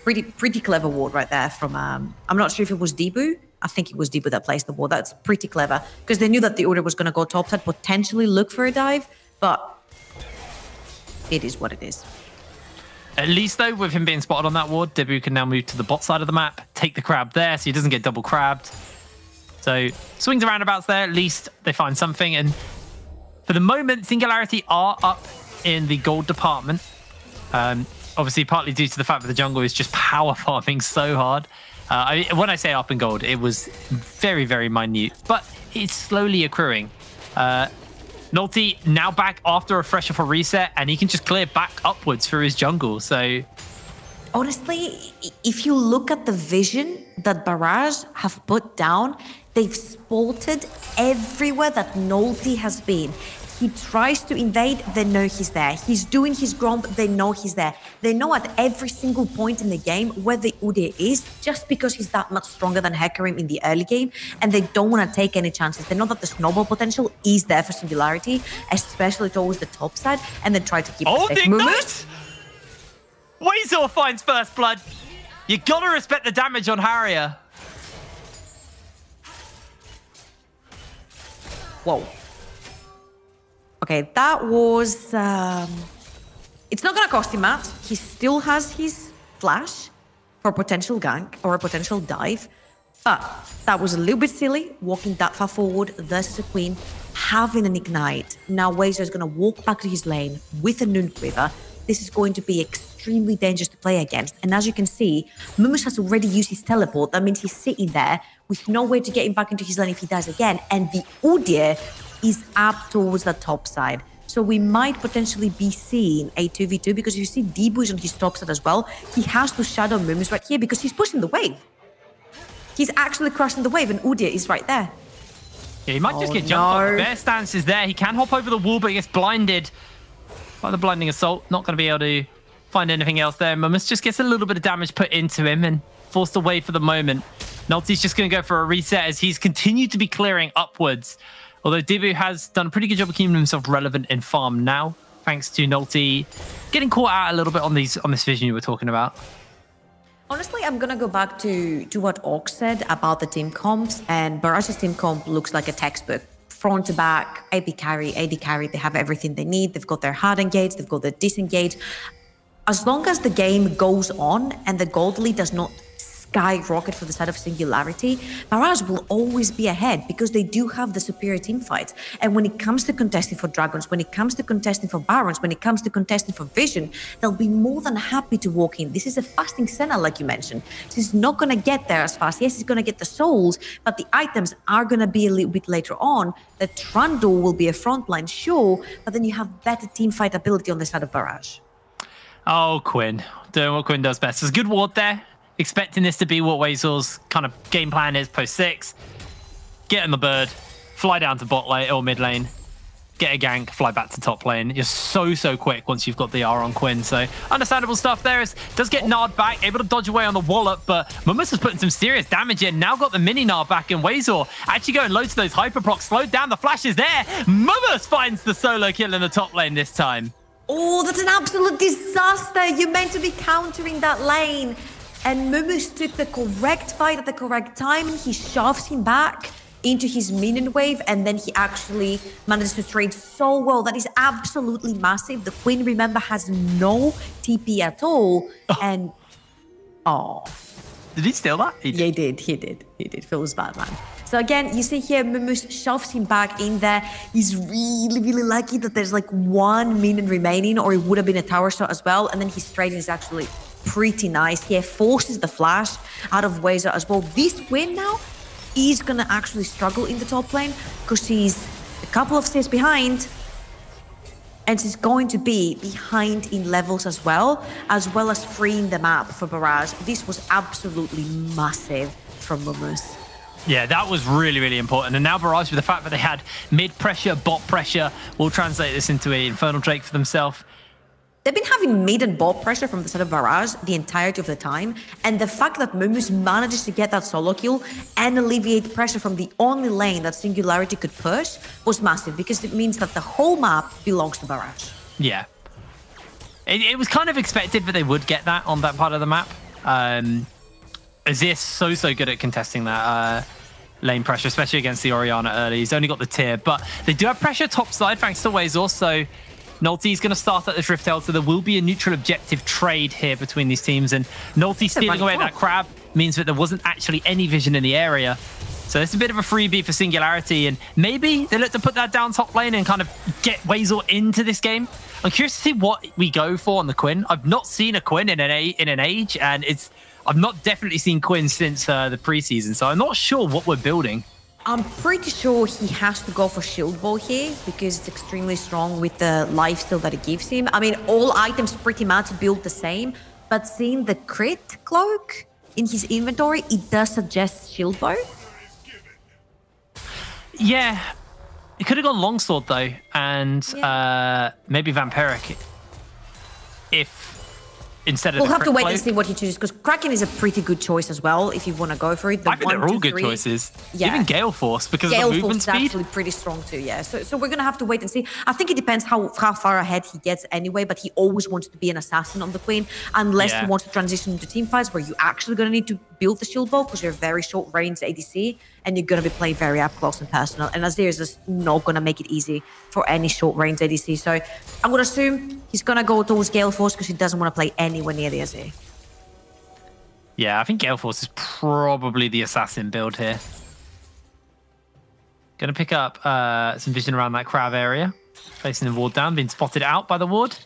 pretty clever ward right there from, I'm not sure if it was Debu. I think it was Debu that placed the ward. That's pretty clever because they knew that the order was going to go top side, potentially look for a dive, but it is what it is. At least, though, with him being spotted on that ward, Debu can now move to the bot side of the map, take the crab there so he doesn't get double crabbed. So, swings and roundabouts there. At least they find something. And for the moment, Singularity are up in the gold department. Obviously, partly due to the fact that the jungle is just power farming so hard. When I say up in gold, it was very, very minute. But it's slowly accruing. Nulti now back after a fresh off a reset, and he can just clear back upwards through his jungle. So, honestly, if you look at the vision that Barrage have put down, they've spotted everywhere that Nulti has been. He tries to invade, they know he's there. He's doing his gromp, they know he's there. They know at every single point in the game where the Udyr is, just because he's that much stronger than Hecarim in the early game, and they don't want to take any chances. They know that the snowball potential is there for Singularity, especially towards the top side, and they try to keep the safe movement. Wazel finds first blood. You gotta respect the damage on Harrier. Whoa. Okay, that was... it's not going to cost him much. He still has his flash for a potential gank or a potential dive. But that was a little bit silly, walking that far forward versus a queen, having an ignite. Now Wazer is going to walk back to his lane with a Noon Quiver. This is going to be extremely dangerous to play against. And as you can see, Mumus has already used his teleport. That means he's sitting there with no way to get him back into his lane if he dies again. And the Udyr is up towards the top side. So we might potentially be seeing a 2v2 because you see Debu is on his top side as well. He has to shadow Mumus right here because he's pushing the wave. He's actually crossing the wave and Udyr is right there. Yeah, he might just get jumped off. Bear stance is there. He can hop over the wall, but he gets blinded by the blinding assault. Not going to be able to find anything else there. Mumus just gets a little bit of damage put into him and forced away for the moment. Nolty's just going to go for a reset as he's continued to be clearing upwards. Although Debu has done a pretty good job of keeping himself relevant in farm now, thanks to Nolty getting caught out a little bit on this vision you were talking about. Honestly, I'm going to go back to what Ox said about the team comps, and Barrage's team comp looks like a textbook. Front to back, AD carry, they have everything they need. They've got their hard engage, they've got their disengage. As long as the game goes on and the gold lead does not skyrocket for the side of Singularity, Barrage will always be ahead because they do have the superior team fights. And when it comes to contesting for Dragons, when it comes to contesting for Barons, when it comes to contesting for Vision, they'll be more than happy to walk in. This is a fasting Senna, like you mentioned. So he's not going to get there as fast. Yes, he's going to get the souls, but the items are going to be a little bit later on. The Trundle will be a frontline, sure, but then you have better team fight ability on the side of Barrage. Oh, Quinn. Doing what Quinn does best. There's a good ward there. Expecting this to be what Wazor's kind of game plan is post 6. Get in the bird, fly down to bot lane or mid lane, get a gank, fly back to top lane. You're so quick once you've got the R on Quinn. So understandable stuff there. Does get Nard back, able to dodge away on the wallop, but Mumus is putting some serious damage in. Now got the mini Nard back in Wazor. Actually going low to those hyper procs, slowed down, the flash is there. Mumus finds the solo kill in the top lane this time. Oh, that's an absolute disaster. You're meant to be countering that lane. And Mumus took the correct fight at the correct time, and he shoves him back into his minion wave, and then he actually managed to trade so well. That is absolutely massive. The Queen, remember, has no TP at all. And, Did he steal that? Yeah, he did. Feels bad, man. So again, you see here, Mumus shoves him back in there. He's really lucky that there's like one minion remaining, or it would have been a tower shot as well. And then his trading is actually pretty nice. He forces the flash out of Wazer as well. This win now is going to actually struggle in the top lane because he's a couple of steps behind, and he's going to be behind in levels as well as freeing the map for Barrage. This was absolutely massive from Mumus. Yeah, that was really important. And now Barrage, with the fact that they had mid pressure, bot pressure, will translate this into an Infernal Drake for themselves. They've been having mid and bot pressure from the side of Barrage the entirety of the time, and the fact that Mumus manages to get that solo kill and alleviate pressure from the only lane that Singularity could push was massive, because it means that the whole map belongs to Barrage. Yeah. It was kind of expected that they would get that on that part of the map. Azir so good at contesting that lane pressure, especially against the Orianna early. He's only got the tier, but they do have pressure top side thanks to Wazor, so Nolty's going to start at this Rift Tail, so there will be a neutral objective trade here between these teams, and Nolty stealing away that crab means that there wasn't actually any vision in the area. So it's a bit of a freebie for Singularity, and maybe they look to put that down top lane and kind of get Wazor into this game. I'm curious to see what we go for on the Quinn. I've not seen a Quinn in an age, and I've not definitely seen Quinn since the preseason, so I'm not sure what we're building. I'm pretty sure he has to go for Shield Ball here because it's extremely strong with the lifesteal that it gives him. I mean, all items pretty much build the same, but seeing the crit cloak in his inventory, it does suggest Shield Bow. Yeah, it could have gone Longsword though, and maybe Vampiric if instead of we'll have to wait and see what he chooses, because Kraken is a pretty good choice as well if you want to go for it. I think they're all good choices. Yeah. Even Gale Force, because Gale of the movement Force speed. is actually pretty strong too, yeah. So we're going to have to wait and see. I think it depends how far ahead he gets anyway, but he always wants to be an assassin on the Queen, unless he wants to transition into team fights where you actually going to need to build the shield bow because you're very short range ADC. and you're going to be playing very up close and personal. And Azir is just not going to make it easy for any short range ADC. So I'm going to assume he's going to go towards Gale Force because he doesn't want to play anywhere near the Azir. Yeah, I think Gale Force is probably the assassin build here. Going to pick up some vision around that crab area. Placing the ward down, being spotted out by the ward.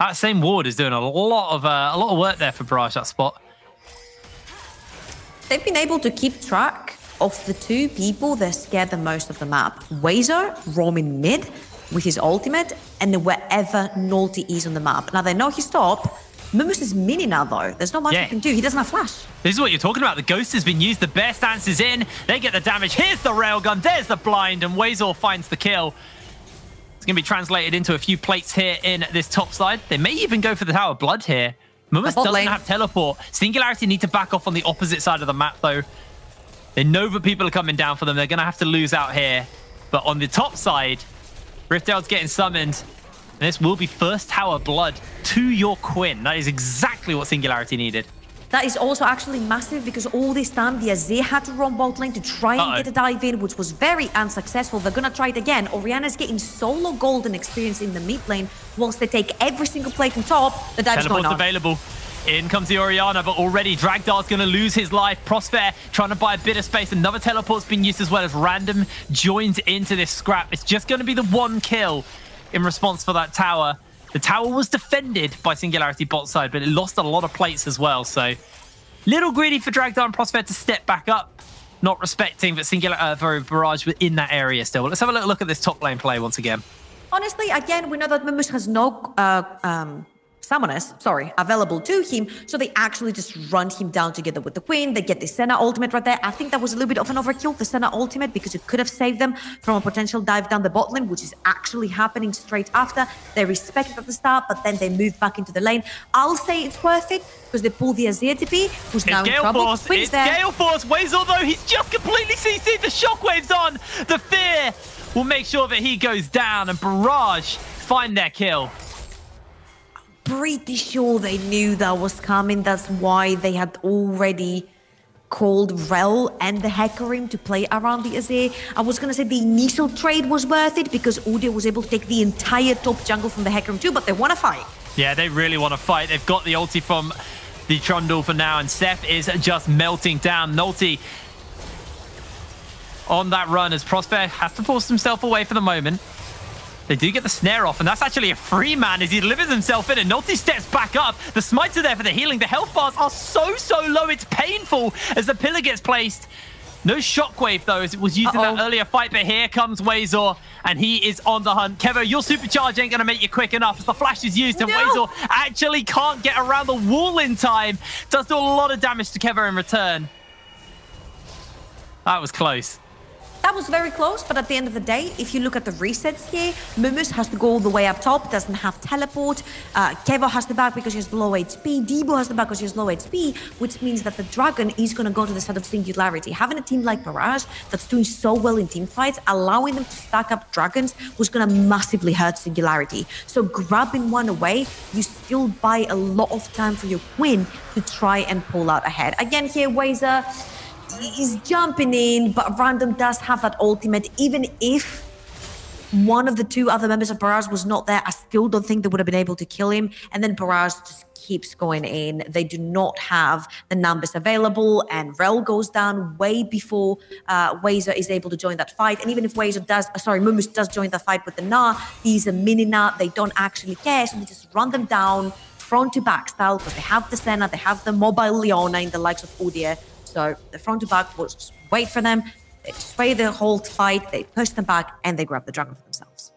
That same ward is doing a lot of work there for Barrage, that spot. They've been able to keep track of the two people that scared the most of the map. Wazer roaming mid with his ultimate, and then wherever Nolty is on the map. Now they know he's top. Mumus is mini now though. There's not much he can do. He doesn't have flash. This is what you're talking about. The ghost has been used. The bear stance is in. They get the damage. Here's the railgun. There's the blind, and Wazer finds the kill. It's going to be translated into a few plates here in this top side. They may even go for the Tower of Blood here. Mumus doesn't have teleport. Singularity need to back off on the opposite side of the map, though. They know that people are coming down for them. They're going to have to lose out here. But on the top side, Riftdale's getting summoned. And this will be first Tower of Blood to your Quinn. That is exactly what Singularity needed. That is also actually massive because all this time the Azir had to roam bot lane to try and get a dive in, which was very unsuccessful. They're going to try it again. Orianna's getting solo golden experience in the mid lane whilst they take every single plate on top. The dive's going on. Available. In comes the Orianna, but already Dragdar's going to lose his life. Prosper trying to buy a bit of space. Another teleport's been used as well as Random joins into this scrap. It's just going to be the one kill in response for that tower. The tower was defended by Singularity bot side, but it lost a lot of plates as well. So, little greedy for Dragdar and Prosper to step back up. Not respecting, but Barrage were in that area still. Let's have a little look at this top lane play once again. Honestly, again, we know that Mumus has no summoners, available to him. So they actually just run him down together with the Queen. They get the Senna ultimate right there. I think that was a little bit of an overkill, the Senna ultimate, because it could have saved them from a potential dive down the bot lane, which is actually happening straight after. They respect it at the start, but then they move back into the lane. I'll say it's worth it because they pull the Azir TP, who's now in trouble. It's Gale Force. Wazer, though, he's just completely CC'd. The shockwave's on. The fear will make sure that he goes down, and Barrage find their kill. Pretty sure they knew that was coming. That's why they had already called Rel and the Hecarim to play around the Azir. I was going to say the initial trade was worth it because Udyr was able to take the entire top jungle from the Hecarim too, but they want to fight. Yeah, they really want to fight. They've got the ulti from the Trundle for now, and Seth is just melting down. Nolty on that run as Prosper has to force himself away for the moment. They do get the snare off, and that's actually a free man as he delivers himself in, and Nolty steps back up. The smites are there for the healing. The health bars are so low. It's painful as the pillar gets placed. No shockwave, though, as it was used in that earlier fight, but here comes Wazer, and he is on the hunt. Kevo, your supercharge ain't going to make you quick enough as the flash is used, and Wazer actually can't get around the wall in time. Does do a lot of damage to Kevo in return. That was close. That was very close, but at the end of the day, if you look at the resets here, Mumus has to go all the way up top, doesn't have teleport. Kevo has the back because he has low HP. Debo has the back because he has low HP, which means that the Dragon is going to go to the side of Singularity. Having a team like Barrage that's doing so well in team fights, allowing them to stack up Dragons was going to massively hurt Singularity. So grabbing one away, you still buy a lot of time for your Queen to try and pull out ahead. Again here, Wazer is jumping in, but Random does have that ultimate. Even if one of the two other members of Barrage was not there, I still don't think they would have been able to kill him. And then Barrage just keeps going in. They do not have the numbers available, and Rel goes down way before Wazer is able to join that fight. And even if Wazer does, Mumus does join the fight with the Gnar, he's a mini Gnar. They don't actually care, so they just run them down front to back style because they have the Senna, they have the mobile Leona in the likes of Udyr. So the front to back was just wait for them, they sway the whole fight, they push them back, and they grab the Dragon for themselves.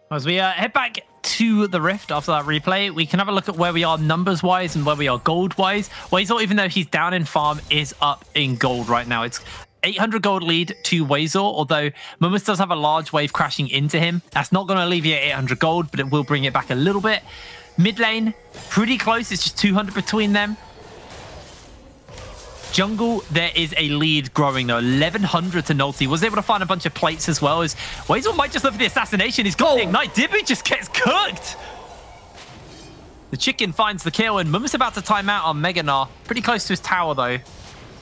As we head back to the Rift after that replay, we can have a look at where we are numbers-wise and where we are gold-wise. Wazer, even though he's down in farm, is up in gold right now. It's 800 gold lead to Wazer, although Mumus does have a large wave crashing into him. That's not going to alleviate 800 gold, but it will bring it back a little bit. Mid lane, pretty close. It's just 200 between them. Jungle, there is a lead growing though. 1100 to Nolty. Was able to find a bunch of plates as well. As Wazer might just look for the assassination. He's got the ignite. Dibby just gets cooked. The chicken finds the kill, and Mumus about to time out on Mega Gnar. Pretty close to his tower though.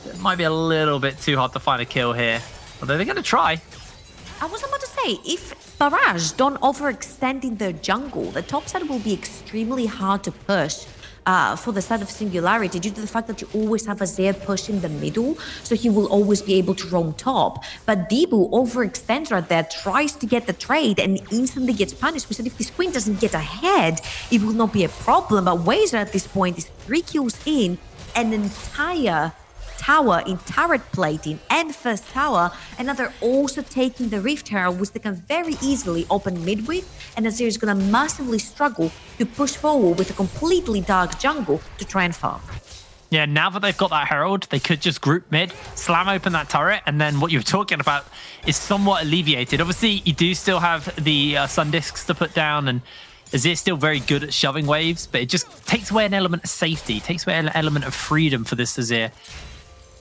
It might be a little bit too hard to find a kill here. Although they're going to try. I was about to say, if Barrage don't overextend in their jungle, the top side will be extremely hard to push for the side of Singularity due to the fact that you always have Azir push in the middle, so he will always be able to roam top. But Debu overextends right there, tries to get the trade, and instantly gets punished. We said if this queen doesn't get ahead, it will not be a problem. But Wazer at this point is 3 kills in, an entire tower in turret plating and first tower, and now they're also taking the Rift Herald, which they can very easily open mid with, and Azir is going to massively struggle to push forward with a completely dark jungle to try and farm. Yeah, now that they've got that Herald, they could just group mid, slam open that turret, and then what you were talking about is somewhat alleviated. Obviously, you do still have the Sun Discs to put down, and Azir's still very good at shoving waves, but it just takes away an element of safety, takes away an element of freedom for this Azir.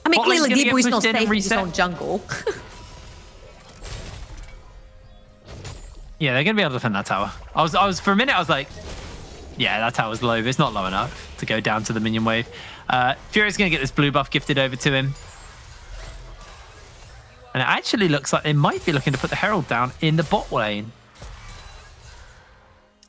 I mean, Botlane's clearly Debu is not pushed in safe and in his reset. own jungle. Yeah, they're going to be able to defend that tower. I was for a minute, I was like, yeah, that tower's low, but it's not low enough to go down to the minion wave. Fury's going to get this blue buff gifted over to him. And it actually looks like they might be looking to put the Herald down in the bot lane.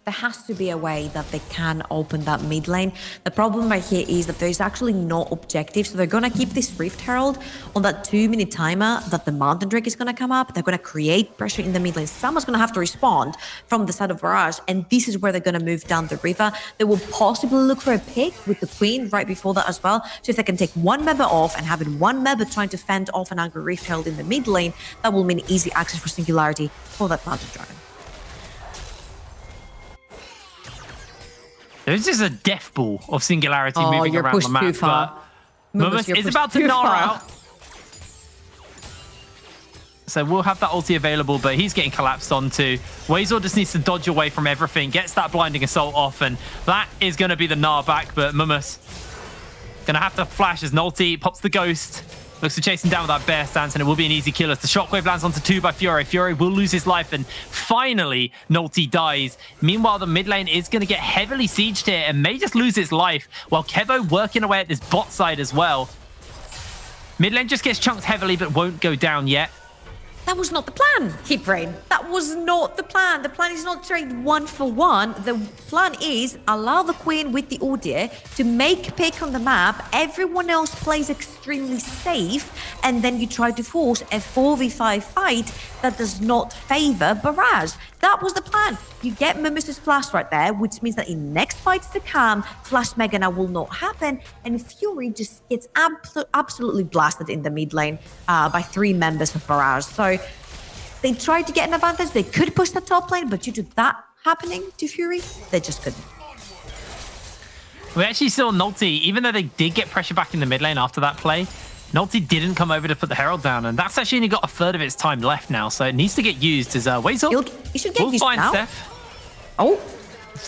There has to be a way that they can open that mid lane. The problem right here is that there's actually no objective. So they're going to keep this Rift Herald on that 2-minute timer that the Mountain Drake is going to come up. They're going to create pressure in the mid lane. Someone's going to have to respond from the side of Barrage. And this is where they're going to move down the river. They will possibly look for a pick with the Queen right before that as well. So if they can take one member off and having one member trying to fend off an angry Rift Herald in the mid lane, that will mean easy access for Singularity for that Mountain Dragon. There's just a death ball of Singularity moving around the map. Too far. Mumus is about to gnar out. So we'll have that ulti available, but he's getting collapsed onto. Wazer just needs to dodge away from everything, gets that blinding assault off, and that is going to be the gnar back, but Mumus going to have to flash as Nolty pops the ghost. Looks to chase him down with that bear stance, and it will be an easy kill as the shockwave lands onto 2 by Fury. Fury will lose his life, and finally, Nolty dies. Meanwhile, the mid lane is going to get heavily sieged here and may just lose its life, while Kevo working away at this bot side as well. Mid lane just gets chunked heavily, but won't go down yet. That was not the plan, Hipbrain. That was not the plan. The plan is not trade 1 for 1. The plan is allow the Queen with the Udyr to make pick on the map. Everyone else plays extremely safe. And then you try to force a 4v5 fight that does not favor Barrage. That was the plan. You get Mumus's flash right there, which means that in next fights to come, Flash Mega now will not happen. And Fury just gets absolutely blasted in the mid lane by 3 members of Barrage. So they tried to get an advantage. They could push the top lane, but due to that happening to Fury, they just couldn't. We actually saw Nolty, even though they did get pressure back in the mid lane after that play, Nolty didn't come over to put the Herald down, and that's actually only got a third of its time left now, so it needs to get used as Wazel. You should get used now. Steph. Oh,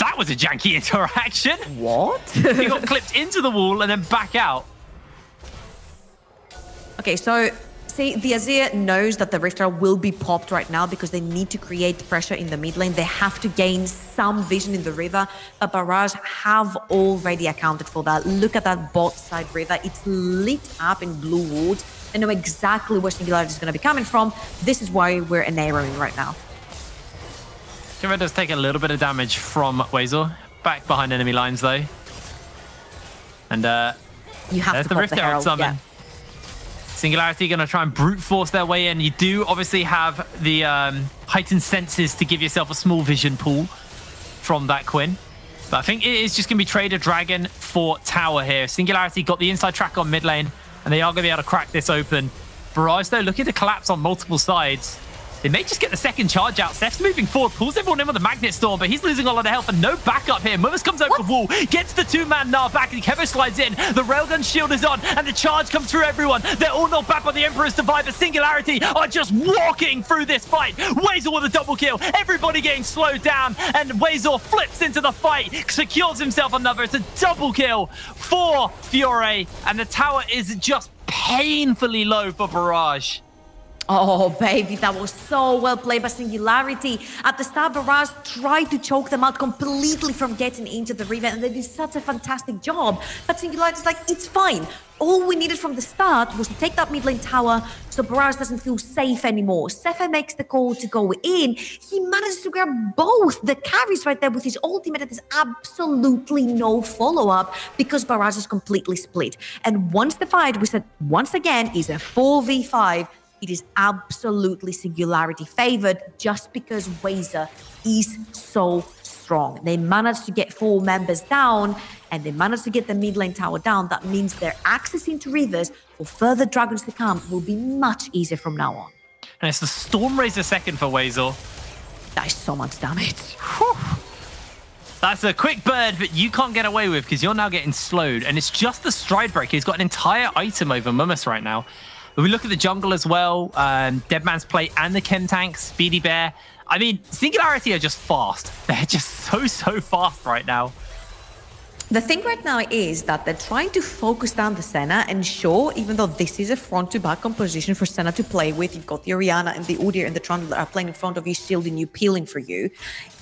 that was a janky interaction. what? He got clipped into the wall and then back out. Okay, so see, the Azir knows that the Rift Herald will be popped right now because they need to create pressure in the mid lane. They have to gain some vision in the river, but Barrage have already accounted for that. Look at that bot side river. It's lit up in blue wood. They know exactly where Singularity is going to be coming from. This is why we're narrowing right now. Kira does take a little bit of damage from Wazel. Back behind enemy lines, though. And You have there's to the pop Rift the Herald Herald. summon. Yeah. Singularity going to try and brute force their way in. You do obviously have the heightened senses to give yourself a small vision pool from that Quinn. But I think it is just going to be Trader Dragon for tower here. Singularity got the inside track on mid lane, and they are going to be able to crack this open. Barrage, though, looking to collapse on multiple sides. They may just get the second charge out. Steph's moving forward, pulls everyone in with a Magnet Storm, but he's losing a lot of health and no backup here. Mumus comes over the wall, gets the 2-man Gnar back, and Kevo slides in. The Railgun shield is on, and the charge comes through everyone. They're all knocked back by the Emperor's Divide, but Singularity are just walking through this fight. Wazel with a double kill, everybody getting slowed down, and Wazel flips into the fight, secures himself another. It's a double kill for Fury, and the tower is just painfully low for Barrage. Oh, baby, that was so well played by Singularity. At the start, Barrage tried to choke them out completely from getting into the Riven, and they did such a fantastic job. But Singularity's like, it's fine. All we needed from the start was to take that mid lane tower so Barrage doesn't feel safe anymore. Sepha makes the call to go in. He manages to grab both the carries right there with his ultimate, and there's absolutely no follow-up because Barrage is completely split. And once the fight, we said once again, is a 4v5, it is absolutely Singularity favored just because Wazer is so strong. They managed to get 4 members down and they managed to get the mid lane tower down. That means their access into rivers for further dragons to come will be much easier from now on. And it's the Storm Razor second for Wazer. That is so much damage. Whew. That's a quick bird that you can't get away with because you're now getting slowed. And it's just the Stride Breaker. He's got an entire item over Mummus right now. If we look at the jungle as well, Dead Man's Plate and the Chem Tank, Speedy Bear. I mean, Singularity are just fast. They're just so fast right now. The thing right now is that they're trying to focus down the Senna, and sure, even though this is a front-to-back composition for Senna to play with, you've got the Orianna and the Udyr and the Trundle that are playing in front of you, shielding you, peeling for you.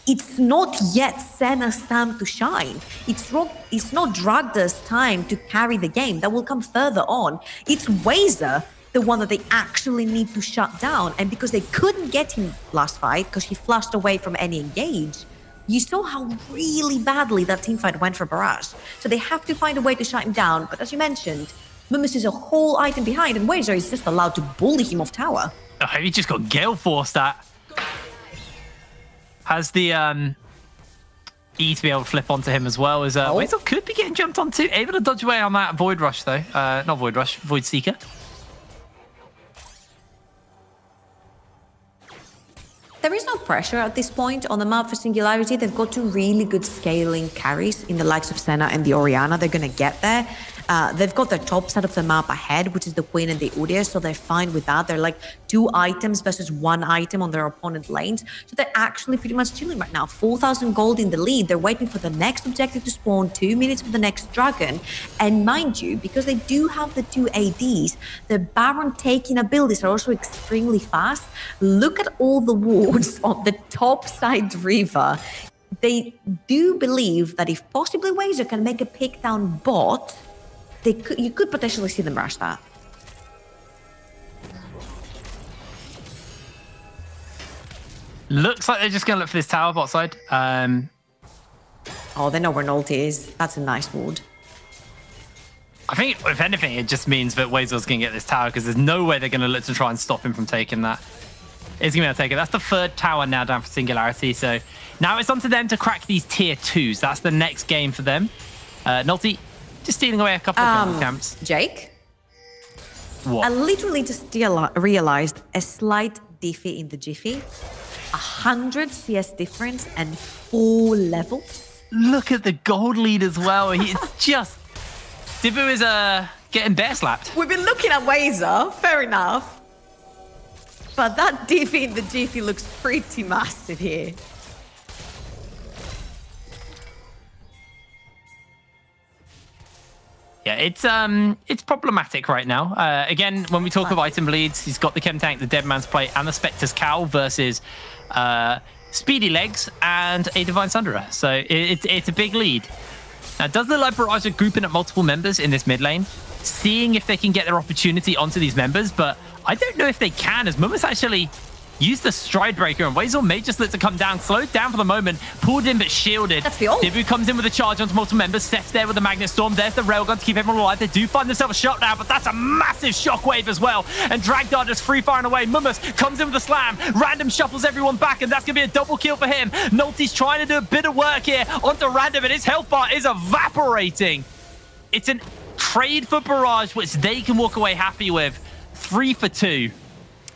It's not yet Senna's time to shine. It's not Dragda's time to carry the game. That will come further on. It's Wazer, the one that they actually need to shut down. And because they couldn't get him last fight, because he flashed away from any engage, you saw how really badly that teamfight went for Barrage. So they have to find a way to shut him down. But as you mentioned, Mummus is a whole item behind, and Wazer is just allowed to bully him off tower. Oh, he just got Gale Forced that. Has the E to be able to flip onto him as well. As Wazer could be getting jumped onto. Able to dodge away on that Void Rush, though. Not Void Rush, Void Seeker. There is no pressure at this point on the map for Singularity. They've got 2 really good scaling carries in the likes of Senna and the Orianna. They're going to get there. They've got their top side of the map ahead, which is the Queen and the Udyr, so they're fine with that. They're like 2 items versus 1 item on their opponent lanes. So they're actually pretty much chilling right now. 4,000 gold in the lead. They're waiting for the next objective to spawn, 2 minutes for the next dragon. And mind you, because they do have the 2 ADs, the Baron taking abilities are also extremely fast. Look at all the wards on the top side river. They do believe that if possibly Wazer can make a pick down bot, you could potentially see them rush that. Looks like they're just going to look for this tower bot side. Oh, they know where Nolte is. That's a nice ward. I think, if anything, it just means that Wazer's going to get this tower because there's no way they're going to look to try and stop him from taking that. He's going to be able to take it. That's the 3rd tower now down for Singularity. So now it's on to them to crack these tier 2s. That's the next game for them. Nolte just stealing away a couple of camps. Jake? What? I literally just realized a slight diffy in the Jiffy. 100 CS difference and 4 levels. Look at the gold lead as well. It's just... Dibu is getting bear slapped. We've been looking at Wazer, fair enough. But that diffy in the Jiffy looks pretty massive here. Yeah, it's problematic right now. Again, when we talk of item leads, he's got the Chem Tank, the Dead Man's Plate, and the Spectre's Cowl versus Speedy Legs and a Divine Sunderer. So it's a big lead. Now, does the like Barrage group in at multiple members in this mid lane, seeing if they can get their opportunity onto these members? But I don't know if they can, as Mummus actually used the Stride Breaker, and Wazer may just let it come down, slowed down for the moment, pulled in but shielded. That's the ult. Dibu comes in with a charge onto multiple members. Seth's there with the Magnet Storm. There's the Railgun to keep everyone alive. They do find themselves a shot now, but that's a massive shockwave as well. And Dragdar just free firing away. Mummus comes in with a slam. Random shuffles everyone back, and that's going to be a double kill for him. Nolte's trying to do a bit of work here onto Random, and his health bar is evaporating. It's a trade for Barrage, which they can walk away happy with. 3 for 2.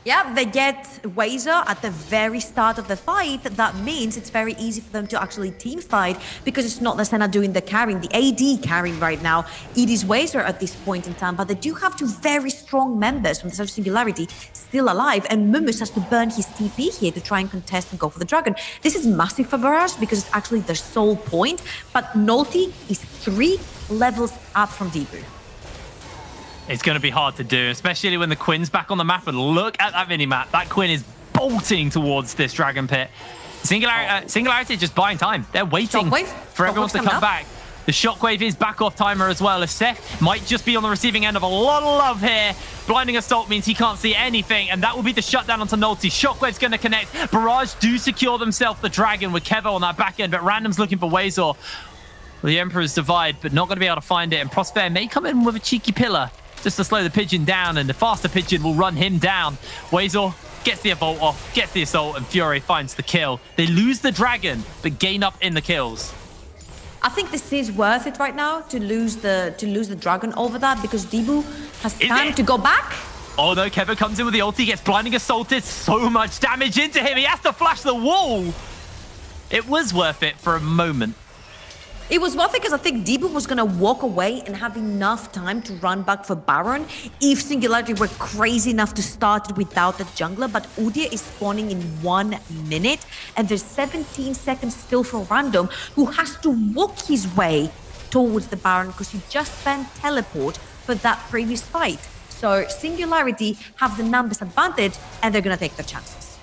Yeah, they get Wazer at the very start of the fight. That means it's very easy for them to actually team fight because it's not the Senna doing the carrying, the AD carrying right now. It is Wazer at this point in time, but they do have 2 very strong members from the side of Singularity still alive, and Mummus has to burn his TP here to try and contest and go for the dragon. This is massive for Barrage because it's actually their sole point, but Nolte is 3 levels up from Dibu. It's going to be hard to do, especially when the Quin's back on the map. And look at that mini-map. That Quinn is bolting towards this Dragon Pit. Singularity is just buying time. They're waiting for everyone to come back. The Shockwave is back off timer as well, as Seth might just be on the receiving end of a lot of love here. Blinding Assault means he can't see anything, and that will be the shutdown onto Nulty. Shockwave's going to connect. Barrage do secure themselves the Dragon with Kevo on that back end, but Random's looking for Wazor. The Emperor's Divide, but not going to be able to find it, and Prospere may come in with a cheeky pillar just to slow the Pigeon down, and the faster Pigeon will run him down. Wazor gets the Evolt off, gets the Assault, and Fury finds the kill. They lose the Dragon, but gain up in the kills. I think this is worth it right now to lose the Dragon over that, because Debu has time to go back. Oh no, Kevo comes in with the ulti, gets Blinding Assaulted, so much damage into him. He has to flash the wall. It was worth it for a moment. It was worth it because I think Debu was going to walk away and have enough time to run back for Baron if Singularity were crazy enough to start without the jungler. But Udyr is spawning in 1 minute, and there's 17 seconds still for Random, who has to walk his way towards the Baron because he just spent teleport for that previous fight. So Singularity have the numbers advantage, and they're going to take their chances.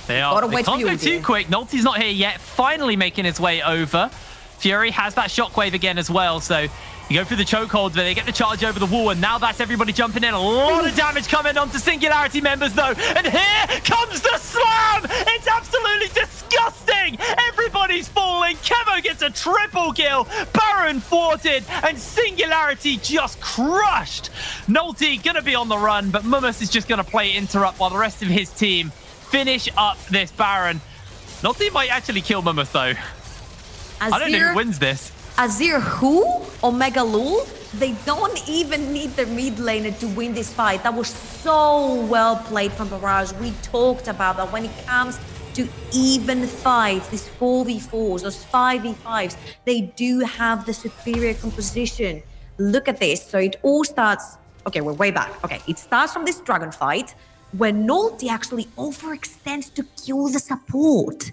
They are. They can't go too quick. Nulty's not here yet, finally making his way over. Fury has that Shockwave again as well, so you go through the chokehold, but they get the charge over the wall, and now that's everybody jumping in. A lot of damage coming onto Singularity members, though, and here comes the slam! It's absolutely disgusting! Everybody's falling. Kevo gets a triple kill, Baron thwarted, and Singularity just crushed. Nulty gonna be on the run, but Mummus is just gonna play interrupt while the rest of his team finish up this Baron. Nulty might actually kill Mummus, though. Azir, I don't know who wins this. Azir who? Omega Lul? They don't even need their mid laner to win this fight. That was so well played from Barrage. We talked about that when it comes to even fights, these 4v4s, those 5v5s, they do have the superior composition. Look at this. So it all starts... Okay, we're way back. Okay, it starts from this dragon fight where Nulty actually overextends to kill the support.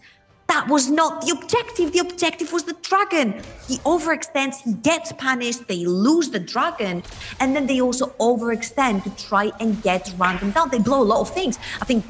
That was not the objective. The objective was the dragon. He overextends, he gets punished, they lose the dragon, and then they also overextend to try and get Random down. They blow a lot of things. I think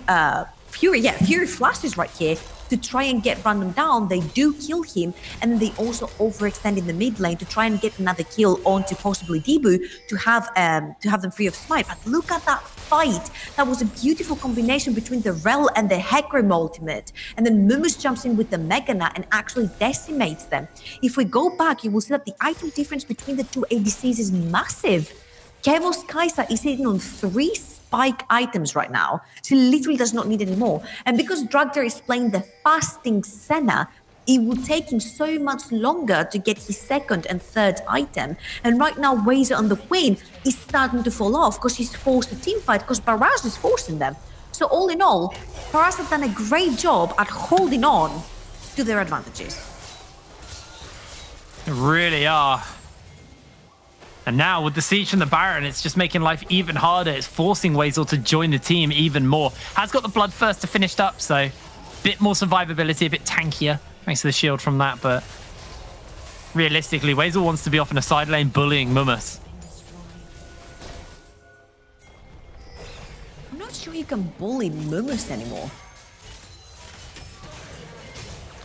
Fury flashes right here to try and get Random down. They do kill him, and then they also overextend in the mid lane to try and get another kill onto possibly Debu to have them free of smite. But look at that fight. That was a beautiful combination between the Rel and the Hecarim ultimate. And then Mummus jumps in with the Megana and actually decimates them. If we go back, you will see that the item difference between the two ADCs is massive. Kevo's Kai'Sa is sitting on 3 spike items right now. She literally does not need any more. And because Dragter is playing the fasting Senna, it will take him so much longer to get his second and third item. And right now, Wazor on the Queen is starting to fall off because she's forced to teamfight because Barrage is forcing them. So all in all, Barrage have done a great job at holding on to their advantages. They really are. And now with the siege from the Baron, it's just making life even harder. It's forcing Wazor to join the team even more. Has got the Bloodthirster finished up, so a bit more survivability, a bit tankier. Thanks to the shield from that, but realistically, Wazor wants to be off in a side lane bullying Mummus. I'm not sure you can bully Mummus anymore.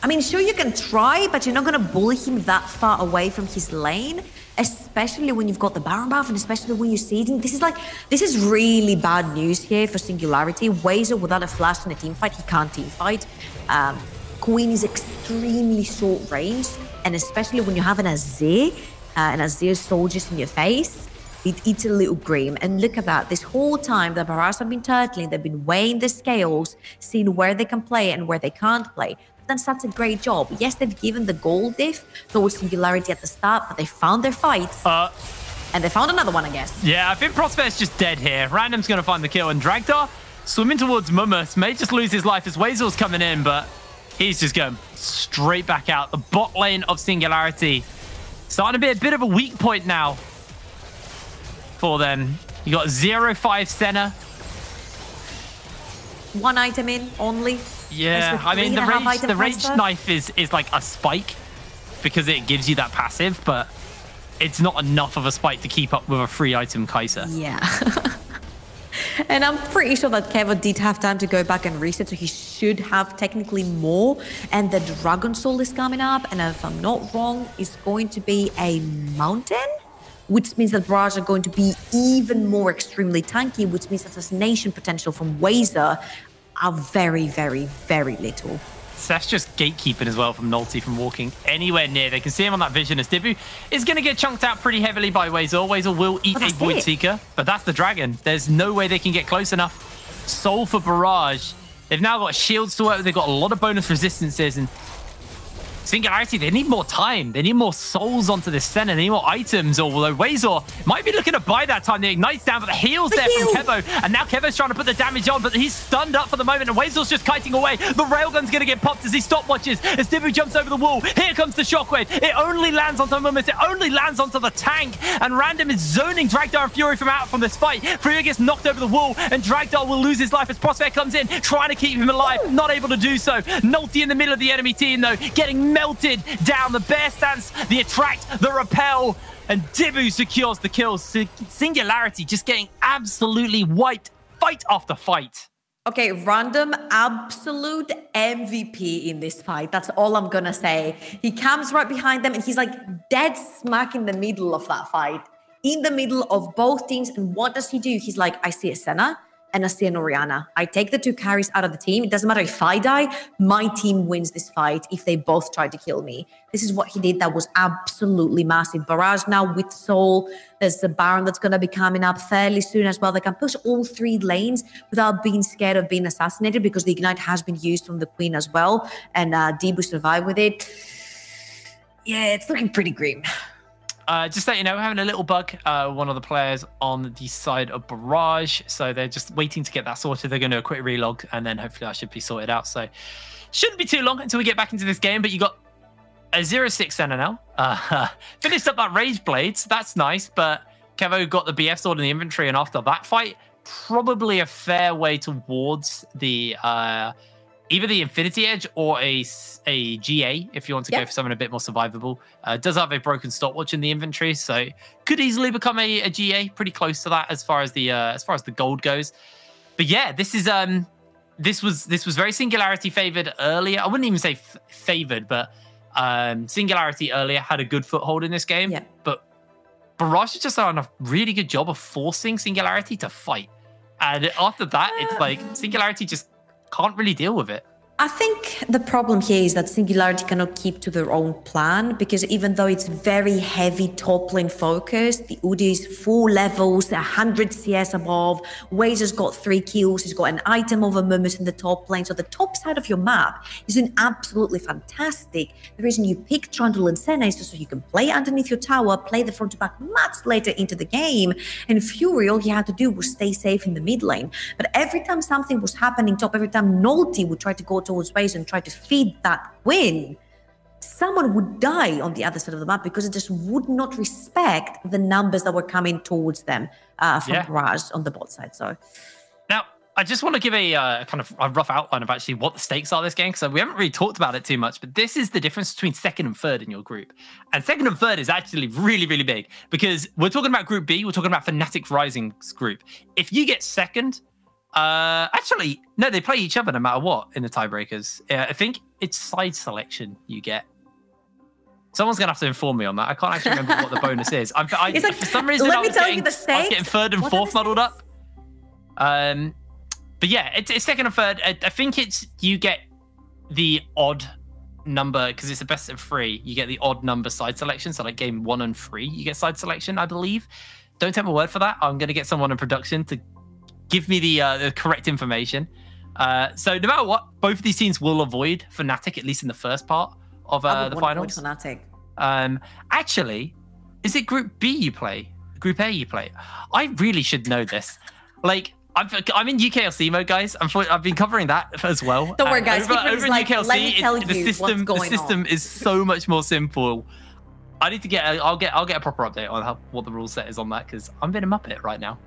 I mean, sure, you can try, but you're not going to bully him that far away from his lane, especially when you've got the Baron buff and especially when you're sieging. This is really bad news here for Singularity. Wazor, without a flash in a teamfight, he can't teamfight. Queen is extremely short range, and especially when you have an Azir and Azir soldiers in your face, it's a little grim. And look at that. This whole time, the Barrage have been turtling. They've been weighing the scales, seeing where they can play and where they can't play. Done such a great job. Yes, they've given the gold diff towards Singularity at the start, but they found their fights. And they found another one, I guess. Yeah, I think Prospere's just dead here. Random's going to find the kill, and Dragtar swimming towards Mummus may just lose his life as Wazor's coming in, but he's just going straight back out. The bot lane of Singularity starting to be a bit of a weak point now for them. You got 0-5 Senna. 1 item in only. Yeah, I mean, the rage knife is like a spike because it gives you that passive, but it's not enough of a spike to keep up with a free item Kai'Sa. Yeah. And I'm pretty sure that Kevo did have time to go back and reset, so he should have technically more. And the Dragon Soul is coming up, and if I'm not wrong, it's going to be a mountain, which means that Barrage are going to be even more extremely tanky, which means assassination potential from Wazer are very, very, very little. So that's just gatekeeping as well from Nolty from walking anywhere near. They can see him on that vision as Dibu is going to get chunked out pretty heavily by Wazer. Wazer will eat a Void Seeker, but that's the dragon. There's no way they can get close enough. Soul for Barrage. They've now got shields to work with. They've got a lot of bonus resistances, and Singularity, they need more time. They need more souls onto this center. They need more items, although Wazer might be looking to buy that time. The Ignite's down, but the heal's there from Kevo. And now Kevo's trying to put the damage on, but he's stunned up for the moment, and Wazer's just kiting away. The railgun's going to get popped as he stopwatches, as Dibu jumps over the wall. Here comes the shockwave. It only lands onto Mummis. It only lands onto the tank, and Random is zoning Dragdar and Fury from out from this fight. Fury gets knocked over the wall, and Dragdar will lose his life as Prospect comes in, trying to keep him alive. Not able to do so. Nolty in the middle of the enemy team, though, getting melted down. The bear stance, the attract, the repel, and Dibu secures the kill. Singularity just getting absolutely wiped fight after fight. Okay, Random, absolute MVP in this fight. That's all I'm gonna say. He comes right behind them and he's like dead smack in the middle of that fight. In the middle of both teams. And what does he do? He's like, I see a Senna and I see an Orianna. I take the 2 carries out of the team. It doesn't matter if I die, my team wins this fight if they both try to kill me. This is what he did. That was absolutely massive. Barrage now with Soul. There's the Baron that's going to be coming up fairly soon as well. They can push all 3 lanes without being scared of being assassinated because the Ignite has been used from the Queen as well. And Dibu survived with it. Yeah, it's looking pretty grim. Just let you know, we're having a little bug. One of the players on the side of Barrage, so they're just waiting to get that sorted. They're going to do a quick relog, and then hopefully that should be sorted out. So shouldn't be too long until we get back into this game. But you got a 0-6 center now. Finished up that Rage Blades. That's nice, but Kevo got the BF sword in the inventory, and after that fight, probably a fair way towards the either the Infinity Edge or a GA if you want to go for something a bit more survivable. Does have a broken stopwatch in the inventory, so could easily become a GA. Pretty close to that as far as the gold goes. But yeah, this is this was very Singularity favored earlier. I wouldn't even say favored, but Singularity earlier had a good foothold in this game. Yeah. But Barrage has just done a really good job of forcing Singularity to fight, and after that, it's like Singularity just can't really deal with it. I think the problem here is that Singularity cannot keep to their own plan, because even though it's very heavy top lane focused, the Udyr is 4 levels, 100 CS above, Wazer's got 3 kills, he's got an item over Mummus in the top lane, so the top side of your map is doing absolutely fantastic. The reason you pick Trundle and Senna is just so you can play underneath your tower, play the front to back much later into the game, and Fury, all he had to do was stay safe in the mid lane. But every time something was happening top, every time Nolty would try to go towards Waze and try to feed that win, someone would die on the other side of the map because it just would not respect the numbers that were coming towards them from Barrage on the bot side. So now I just want to give a kind of a rough outline of actually what the stakes are this game, because we haven't really talked about it too much, but this is the difference between 2nd and 3rd in your group. And 2nd and 3rd is actually really, really big, because we're talking about Group B, we're talking about Fnatic Rising's group. If you get 2nd, actually, no, they play each other no matter what in the tiebreakers. I think it's side selection you get. Someone's going to have to inform me on that. I can't actually remember what the bonus is. For some reason, I was getting 3rd and 4th muddled up. But yeah, it's 2nd and 3rd. I think it's you get the odd number, because it's a best of 3. You get the odd number side selection. So like game 1 and 3, you get side selection, I believe. Don't take my word for that. I'm going to get someone in production to give me the correct information. So no matter what, both of these teams will avoid Fnatic, at least in the first part of the finals. Fnatic. Actually, is it Group B you play? Group A you play? I really should know this. Like, I'm in UKLC mode, guys. I've been covering that as well. Don't worry, guys. Over in UKLC, the system is so much more simple. I need to get. I'll get a proper update on what the rule set is on that, because I'm being a muppet right now.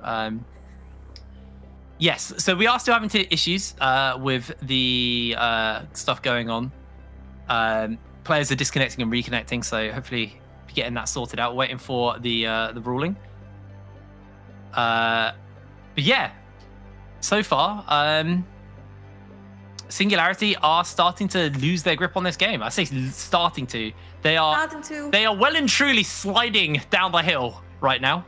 Yes, so we are still having issues with the stuff going on. Players are disconnecting and reconnecting, so hopefully getting that sorted out, waiting for the ruling. But yeah, so far, Singularity are starting to lose their grip on this game. I say starting to. They are well and truly sliding down the hill right now.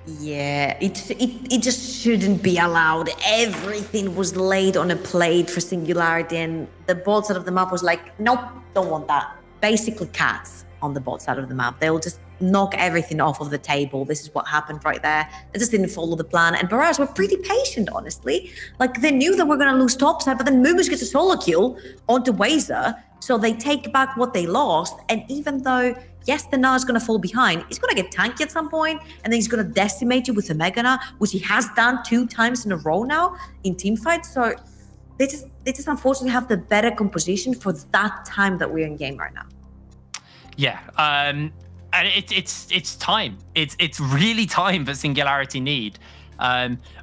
Yeah, it just shouldn't be allowed. Everything was laid on a plate for Singularity, and the bot side of the map was like, nope, don't want that. Basically cats on the bot side of the map. They'll just knock everything off of the table. This is what happened right there. They just didn't follow the plan. And Barrage were pretty patient, honestly. Like, they knew that we're going to lose topside, but then Mumus gets a solo kill onto Wazer, so they take back what they lost. And even though, yes, the Gnar is going to fall behind, he's going to get tanky at some point, and then he's going to decimate you with a Mega Gnar, which he has done 2 times in a row now in teamfights. So they just unfortunately have the better composition for that time that we're in game right now. Yeah, and it's time. It's really time that Singularity need.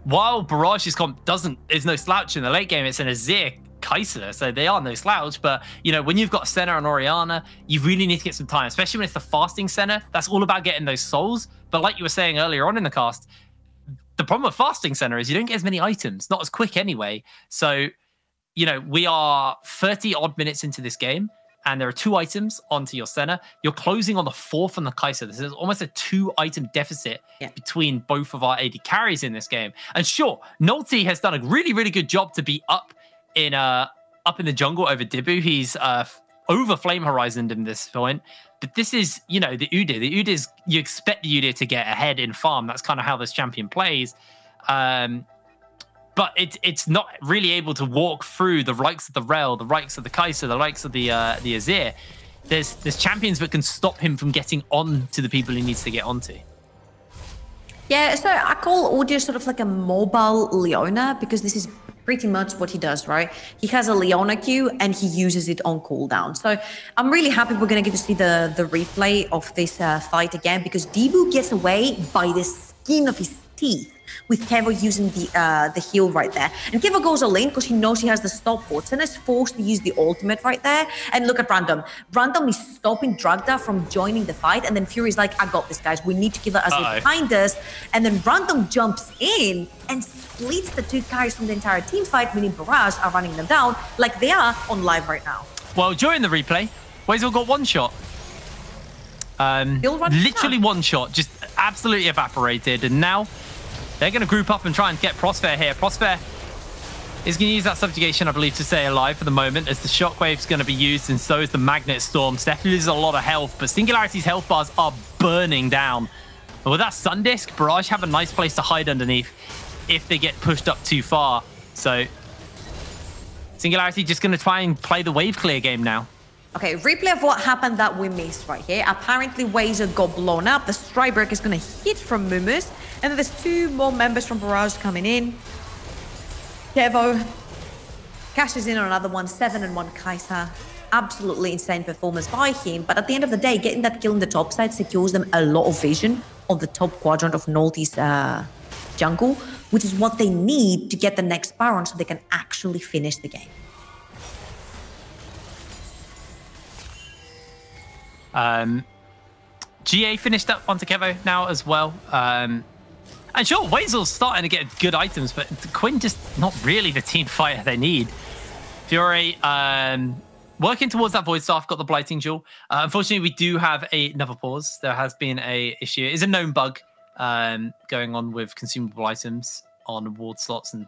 While Barrage's comp is no slouch in the late game, it's an Azir Kai'Sa, so they are no slouch. But you know, when you've got Senna and Orianna, you really need to get some time, especially when it's the fasting Senna. That's all about getting those souls. But like you were saying earlier on in the cast, the problem with fasting Senna is you don't get as many items, not as quick anyway. So, you know, we are 30 odd minutes into this game, and there are 2 items onto your Senna. You're closing on the 4th on the Kai'Sa. This is almost a 2-item deficit between both of our AD carries in this game. And sure, Nolty has done a really, really good job to be up in the jungle over Dibu. He's over Flame Horizoned in this point. But this is, you know, the Udyr. The Udyr's, you expect the Udyr to get ahead in farm. That's kind of how this champion plays. But it's not really able to walk through the likes of the Rel, the likes of the Kai'Sa, the likes of the Azir. There's champions that can stop him from getting on to the people he needs to get onto. Yeah, so I call Udyr sort of like a mobile Leona, because this is pretty much what he does, right? He has a Leona Q and he uses it on cooldown. So I'm really happy we're going to get to see the replay of this fight again, because Dibu gets away by the skin of his teeth with Kevo using the heal right there. And Kevo goes all in because he knows he has the stop for. Senna is forced to use the ultimate right there. And look at Random. Random is stopping Dragda from joining the fight. And then Fury's like, I got this, guys. We need to kill the Azir behind us. And then Random jumps in and splits the 2 carries from the entire team fight, meaning Barrage are running them down like they are on live right now. Well, during the replay, Wazel got 1 shot. Literally 1 shot, just absolutely evaporated. And now they're going to group up and try and get Prosper here. Prosper is going to use that subjugation, I believe, to stay alive for the moment, as the shockwave's going to be used, and so is the Magnet Storm. Steph loses a lot of health, but Singularity's health bars are burning down. And with that Sun Disc, Barrage have a nice place to hide underneath if they get pushed up too far. So Singularity just going to try and play the wave clear game now. Okay, replay of what happened that we missed right here. Apparently, Wazer got blown up. The Strybreaker is going to hit from Mumus. And then there's 2 more members from Barrage coming in. Kevo cashes in on another one, 7 and 1 Kai'Sa. Absolutely insane performance by him. But at the end of the day, getting that kill in the top side secures them a lot of vision on the top quadrant of Nolty's jungle, which is what they need to get the next Baron so they can actually finish the game. GA finished up onto Kevo now as well. And sure, Wazel's starting to get good items, but Quinn just not really the team fighter they need. Fury working towards that Void Staff, got the Blighting Jewel. Unfortunately, we do have another pause. There has been a issue. It's a known bug going on with consumable items on ward slots, and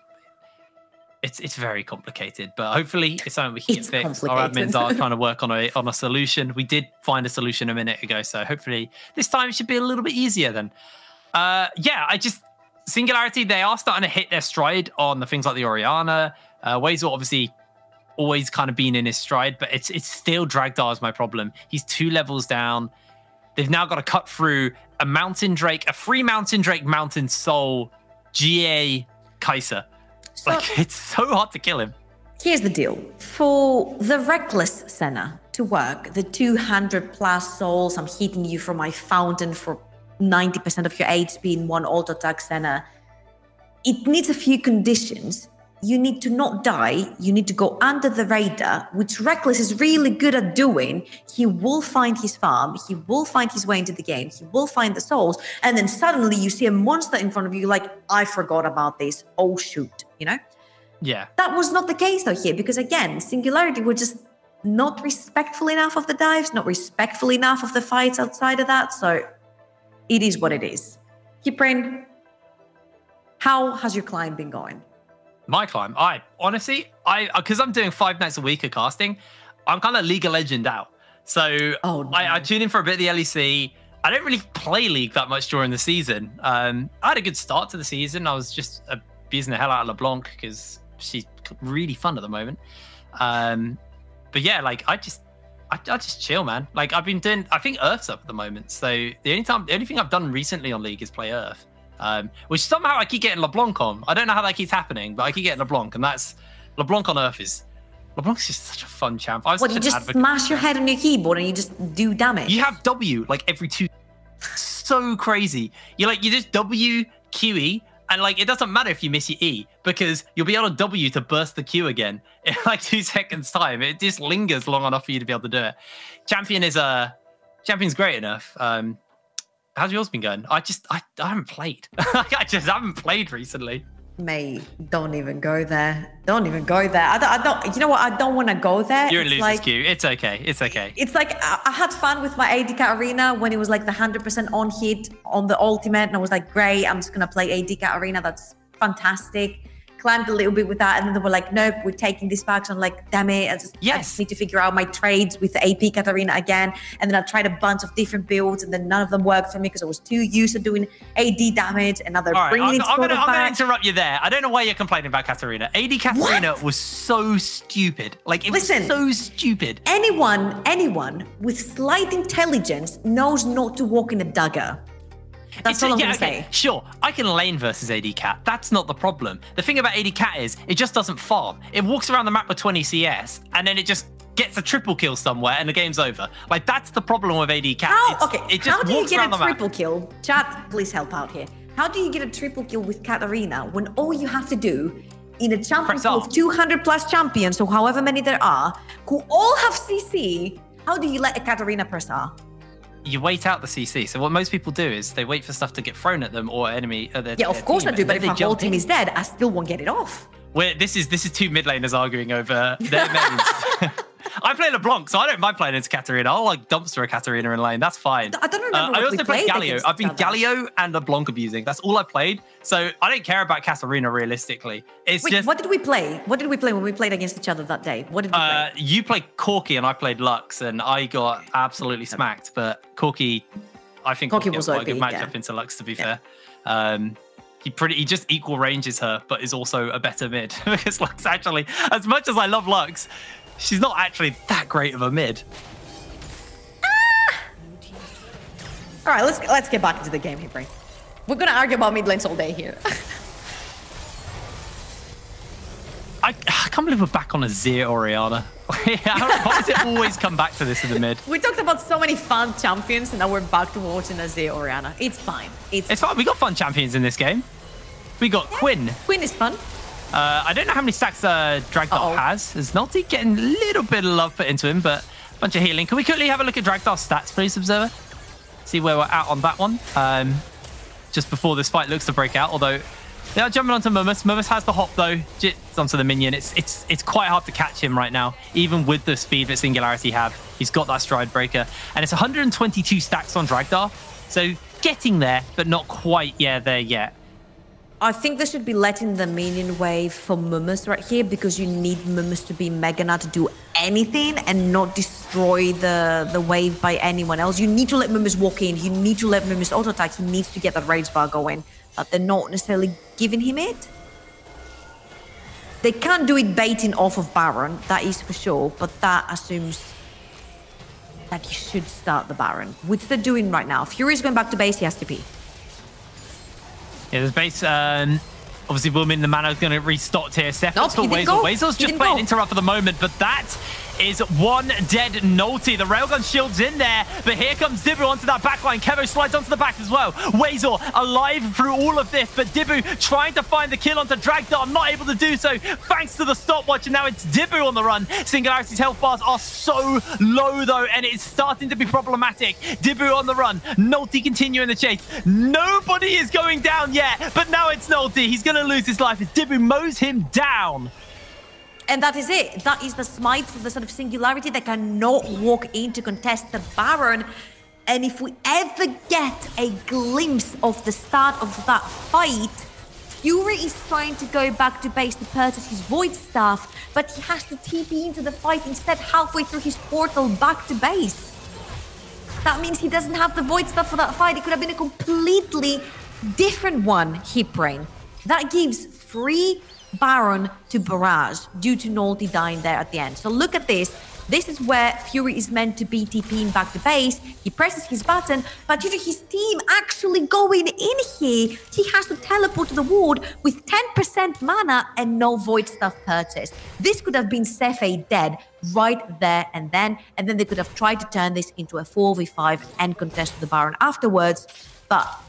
it's very complicated, but hopefully it's something we can get fixed. Our admins are trying to work on a solution. We did find a solution a minute ago, so hopefully this time it should be a little bit easier then. Yeah, Singularity, they are starting to hit their stride on the things like the Orianna. Wazel obviously always kind of been in his stride, but it's still Dragdar is my problem. He's 2 levels down. They've now got to cut through a Mountain Drake, a free Mountain Drake, Mountain Soul, GA Kai'Sa. So, like, it's so hard to kill him. Here's the deal. For the Reckless Senna to work, the 200+ souls, I'm hitting you from my fountain for 90% of your HP in 1 auto attack Senna, it needs a few conditions you need to not die. You need to go under the radar, which Reckless is really good at doing. He will find his farm. He will find his way into the game. He will find the souls. And then suddenly you see a monster in front of you like, I forgot about this. Oh, shoot, you know? Yeah. That was not the case though here, because again, Singularity were just not respectful enough of the dives, not respectful enough of the fights outside of that. So it is what it is. Kiprin, how has your climb been going? My climb, honestly, because I'm doing 5 nights a week of casting, I'm kind of League of Legend out. So I tune in for a bit of the LEC. I don't really play League that much during the season. I had a good start to the season. I was just abusing the hell out of LeBlanc because she's really fun at the moment. But yeah, like I just chill, man. Like I've been doing, I think Earth's up at the moment. So the only thing I've done recently on League is play Earth. Which somehow I keep getting LeBlanc on. I don't know how that keeps happening, but I keep getting LeBlanc, and that's LeBlanc on Earth is LeBlanc's just such a fun champ. What, you just smash your head on your keyboard and you just do damage? You have W like every 2. So crazy. You just W QE, and like it doesn't matter if you miss your E because you'll be able to W to burst the Q again in like 2 seconds time. It just lingers long enough for you to be able to do it. Champion's great enough. How's yours been going? I haven't played. I just haven't played recently. Mate, don't even go there. Don't even go there. I don't. You know what? I don't want to go there. You're in losers queue. It's okay. It's okay. It's like I had fun with my AD Katarina when it was like the 100% on hit on the ultimate, and I was like, great. I'm just gonna play AD Katarina. That's fantastic. Climbed a little bit with that, and then they were like, nope, we're taking this back. So I'm like, damn it, I just need to figure out my trades with the AP Katarina again. And then I tried a bunch of different builds, and then none of them worked for me because I was too used to doing AD damage, and now they're bringing it back. I'm gonna interrupt you there. I don't know why you're complaining about Katarina. AD Katarina was so stupid. Like, it was so stupid. Anyone with slight intelligence knows not to walk in a dagger. That's all I'm going to say. Sure, I can lane versus AD Cat. That's not the problem. The thing about AD Cat is it just doesn't farm. It walks around the map with 20 CS, and then it just gets a triple kill somewhere, and the game's over. Like, that's the problem with AD Cat. How do you get a triple kill? Chat, please help out here. How do you get a triple kill with Katarina when all you have to do in a champion pool of 200 plus champions, or however many there are, who all have CC, how do you let a Katarina press R? You wait out the CC. So what most people do is they wait for stuff to get thrown at them or enemy. Yeah, of course I do. But if my whole team is dead, I still won't get it off. This is 2 mid laners arguing over their mains. I play LeBlanc, so I don't mind playing into Katarina. I'll like dumpster a Katarina in lane. That's fine. I don't remember. I also played Galio. I've been Galio and LeBlanc abusing. That's all I played. So I don't care about Katarina realistically. Wait, what did we play? What did we play when we played against each other that day? What did we play? You played Corki and I played Lux, and I got absolutely smacked. But Corki, I think Corki was quite a good matchup into Lux, to be fair. He just equal ranges her, but is also a better mid. Because Lux actually, as much as I love Lux, she's not actually that great of a mid. All right, let's get back into the game here, Brain. We're gonna argue about mid lanes all day here. I can't believe we're back on a Zir Orianna. Why does it always come back to this in the mid? We talked about so many fun champions, and now we're back to watching a Zir Orianna. It's fine. It's fine. We got fun champions in this game. We got Quinn. Quinn is fun. I don't know how many stacks Dragdar has. Is Nalty getting a little bit of love put into him, but a bunch of healing. Can we quickly have a look at Dragdar's stats, please, Observer? See where we're at on that one. Just before this fight looks to break out, although they are jumping onto Mumus. Mumus has the hop, though. Jits onto the minion. It's quite hard to catch him right now, even with the speed that Singularity have. He's got that stride breaker, and it's 122 stacks on Dragdar. So getting there, but not quite there yet. I think they should be letting the minion wave for Mumus right here, because you need Mumus to be Megana to do anything and not destroy the wave by anyone else. You need to let Mumus walk in. You need to let Mumus auto attack. He needs to get that rage bar going. But they're not necessarily giving him it. They can't do it baiting off of Baron, that is for sure. But that assumes that you should start the Baron, which they're doing right now. Fury's going back to base. He has TP. Yeah, there's base. Obviously, Wilmin, the mana is going to restock here. Sephiroth for Wazel. Wazel's just playing interrupt for the moment, but that is one dead Nolty. The Railgun shield's in there, but here comes Dibu onto that backline. Kevo slides onto the back as well. Wazor alive through all of this, but Dibu trying to find the kill onto Dragdar, not able to do so thanks to the stopwatch, and now it's Dibu on the run. Singularity's health bars are so low though, and it's starting to be problematic. Dibu on the run, Nolty continuing the chase. Nobody is going down yet, but now it's Nolty. He's going to lose his life as Dibu mows him down. And that is it. That is the smite for the sort of Singularity that cannot walk in to contest the Baron. And if we ever get a glimpse of the start of that fight, Fury is trying to go back to base to purchase his Void Staff, but he has to TP into the fight instead halfway through his portal back to base. That means he doesn't have the Void Staff for that fight. It could have been a completely different one, Hipbrain. That gives free Baron to Barrage due to Nolty dying there at the end. So look at this. This is where Fury is meant to be TPing back to base. He presses his button, but due to his team actually going in here, he has to teleport to the ward with 10% mana and no Void Stuff purchased. This could have been Cephei dead right there and then they could have tried to turn this into a 4v5 and contest the Baron afterwards, but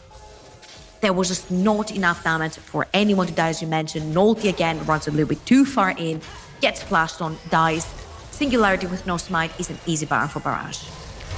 there was just not enough damage for anyone to die, as you mentioned. Nolty again runs a little bit too far in, gets flashed on, dies. Singularity with no smite is an easy Baron for Barrage.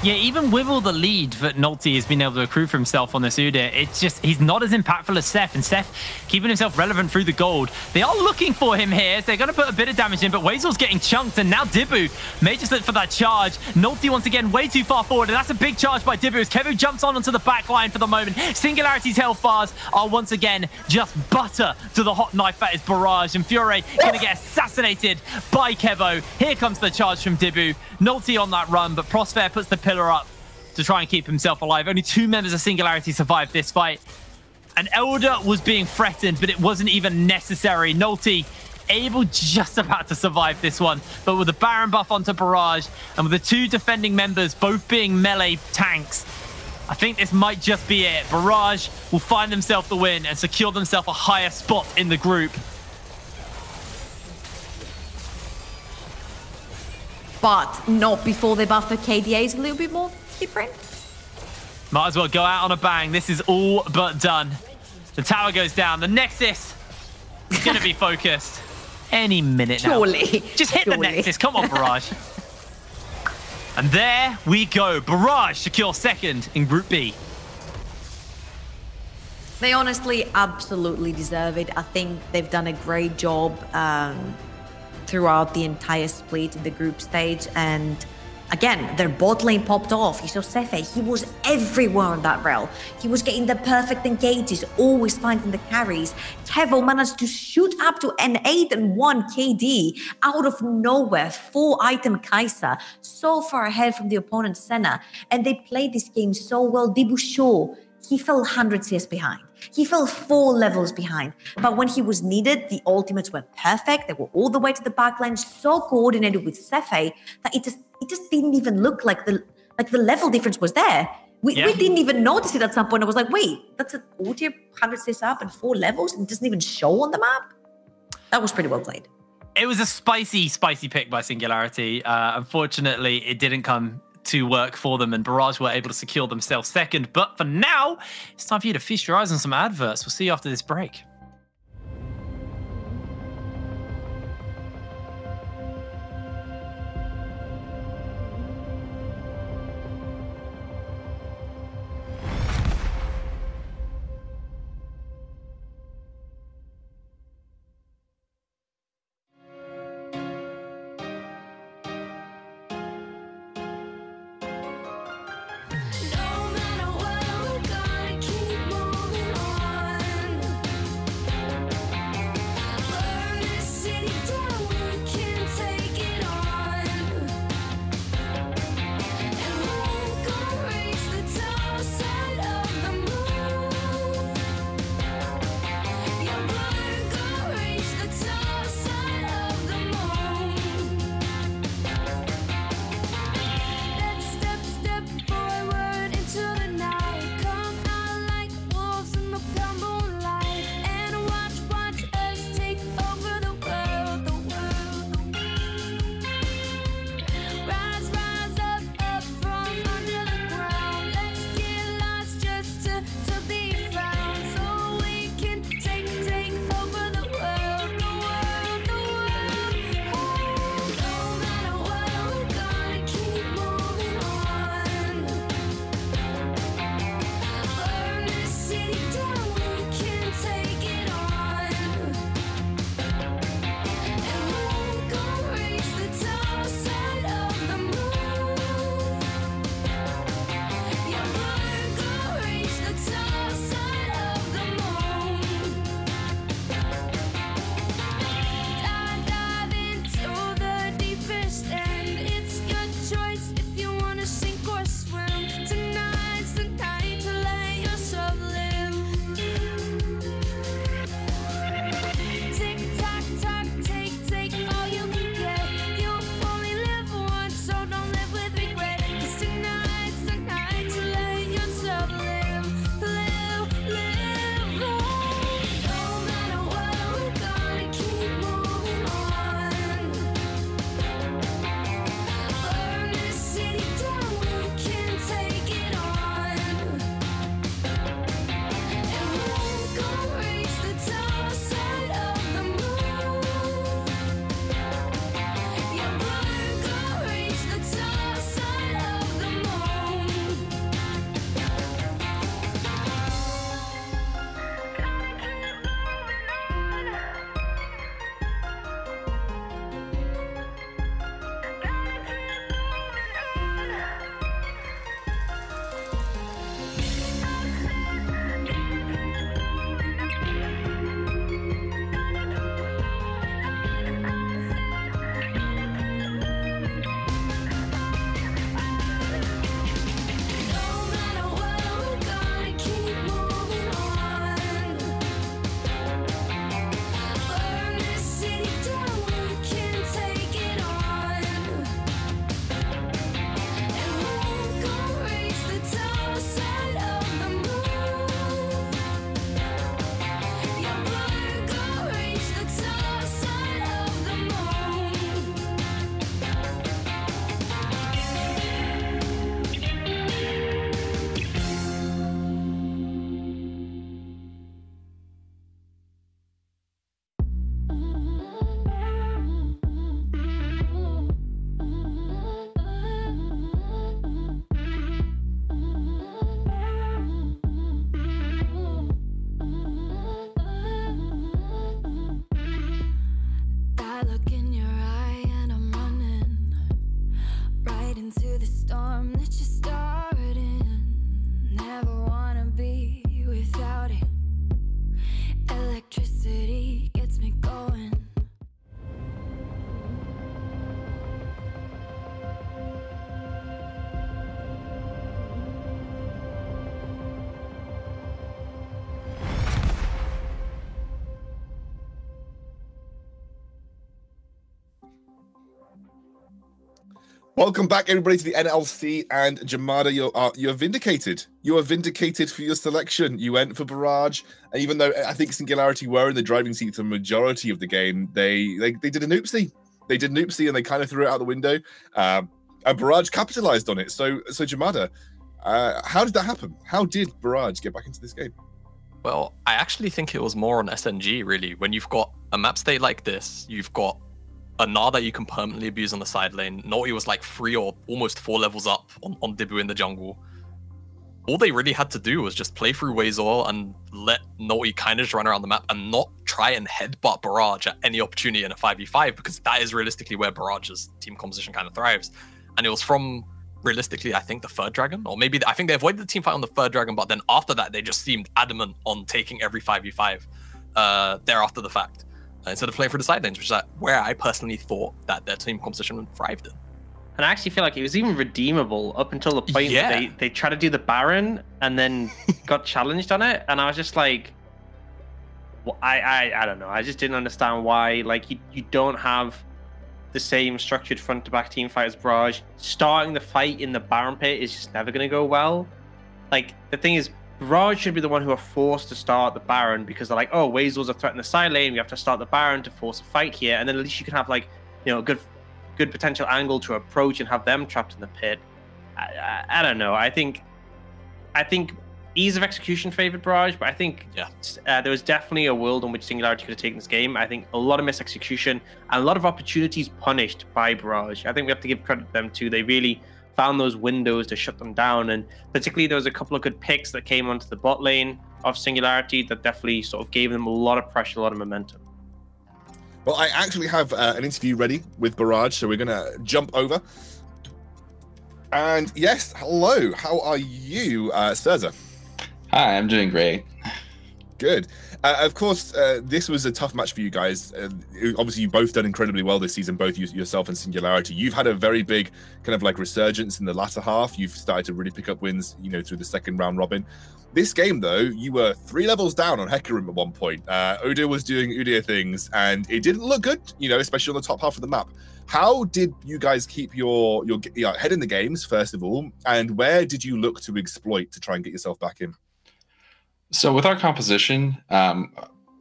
Yeah, even with all the lead that Nolty has been able to accrue for himself on this Udyr, it's just, he's not as impactful as Seth, and Seth keeping himself relevant through the gold. They are looking for him here, so they're going to put a bit of damage in, but Wazor's getting chunked, and now Dibu may just look for that charge. Nolty once again way too far forward, and that's a big charge by Dibu as Kevo jumps onto the back line for the moment. Singularity's health bars are once again just butter to the hot knife that is Barrage, and Fury going to get assassinated by Kevo. Here comes the charge from Dibu. Nolty on that run, but Prosper puts the pillar up to try and keep himself alive. Only 2 members of Singularity survived this fight. An Elder was being threatened, but it wasn't even necessary. Nolty able just about to survive this one, but with the Baron buff onto Barrage and with the 2 defending members both being melee tanks, I think this might just be it. Barrage will find themselves the win and secure themselves a higher spot in the group. But not before they buff their KDAs a little bit more, Hipbrain. Might as well go out on a bang. This is all but done. The tower goes down. The Nexus is going to be focused any minute now. Surely. Just hit the Nexus. Come on, Barrage. And there we go. Barrage secures second in Group B. They honestly absolutely deserve it. I think they've done a great job throughout the entire split in the group stage. And again, their bot lane popped off. You saw Cephei, he was everywhere on that rail. He was getting the perfect engages, always finding the carries. Kevo managed to shoot up to an 8-1 KD out of nowhere, 4-item Kai'Sa, so far ahead from the opponent's Senna. And they played this game so well. Dibu Shaw, he fell 100 CS behind. He fell 4 levels behind. But when he was needed, the ultimates were perfect. They were all the way to the backline, so coordinated with Cephei that it just didn't even look like the level difference was there. We didn't even notice it at some point. I was like, wait, that's an ulti 100 CS up and 4 levels and it doesn't even show on the map? That was pretty well played. It was a spicy pick by Singularity. Unfortunately, it didn't come to work for them, and Barrage were able to secure themselves second. But for now, it's time for you to feast your eyes on some adverts. We'll see you after this break. No matter what, we're gonna keep moving on. into the storm that you're starting. Never wanna be without it. Electricity gets me going. Welcome back, everybody, to the NLC. And Jamada, you're vindicated. You are vindicated for your selection. You went for Barrage, and even though I think Singularity were in the driving seat for the majority of the game, they did an oopsie. They did an oopsie, and they kind of threw it out the window. And Barrage capitalized on it. So Jamada, how did that happen? How did Barrage get back into this game? Well, I actually think it was more on SNG, really. When you've got a map state like this, you've got a Gnar that you can permanently abuse on the side lane. Naughty was like 3 or almost 4 levels up on Dibu in the jungle. All they really had to do was just play through Wazor and let Naughty kind of just run around the map and not try and headbutt Barrage at any opportunity in a 5v5, because that is realistically where Barrage's team composition kind of thrives. And it was from, realistically, I think the 3rd dragon, or maybe I think they avoided the team fight on the 3rd dragon, but then after that they just seemed adamant on taking every 5v5 there after the fact. Instead of playing for the side lanes, which is where I personally thought that their team composition thrived in. And I actually feel like it was even redeemable up until the point where they tried to do the Baron and then got challenged on it. And I was just like, well, I don't know. I just didn't understand why. Like, you don't have the same structured front-to-back team fight as Barrage. Starting the fight in the Baron pit is just never going to go well. Like, the thing is, Barrage should be the one who are forced to start the Baron, because they're like, oh, Wazor's a threat in the side lane. We have to start the Baron to force a fight here, and then at least you can have, like, you know, a good potential angle to approach and have them trapped in the pit. I don't know. I think ease of execution favored Barrage, but I think there was definitely a world in which Singularity could have taken this game. I think a lot of misexecution and a lot of opportunities punished by Barrage. I think we have to give credit to them too. They really found those windows to shut them down, and particularly there was a couple of good picks that came onto the bot lane of Singularity that definitely sort of gave them a lot of pressure, a lot of momentum. Well, I actually have an interview ready with Barrage, so we're going to jump over. And yes, hello, how are you, Serza? Hi, I'm doing great. Good. Of course, this was a tough match for you guys. Obviously, you've both done incredibly well this season, both yourself and Singularity. You've had a very big kind of like resurgence in the latter half. You've started to really pick up wins, you know, through the 2nd round robin. This game, though, you were 3 levels down on Hecarim at one point. Udyr was doing Udyr things, and it didn't look good, you know, especially on the top half of the map. How did you guys keep your head in the games, first of all, and where did you look to exploit to try and get yourself back in? So with our composition, I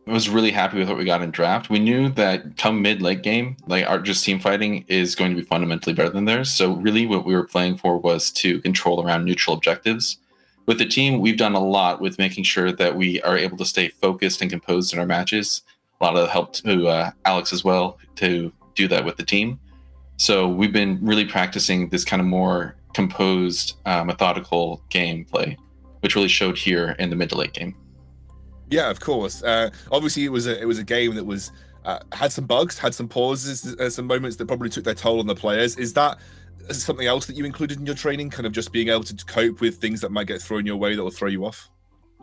was really happy with what we got in draft. We knew that come mid-late game, like our just team fighting is going to be fundamentally better than theirs. So really what we were playing for was to control around neutral objectives. With the team, we've done a lot with making sure that we are able to stay focused and composed in our matches. A lot of help to Alex as well to do that with the team. So we've been really practicing this kind of more composed, methodical gameplay, which really showed here in the mid to late game. Yeah, of course. Obviously, it was a game that was had some bugs, had some pauses, some moments that probably took their toll on the players. Is that something else that you included in your training, kind of just being able to cope with things that might get thrown your way that will throw you off?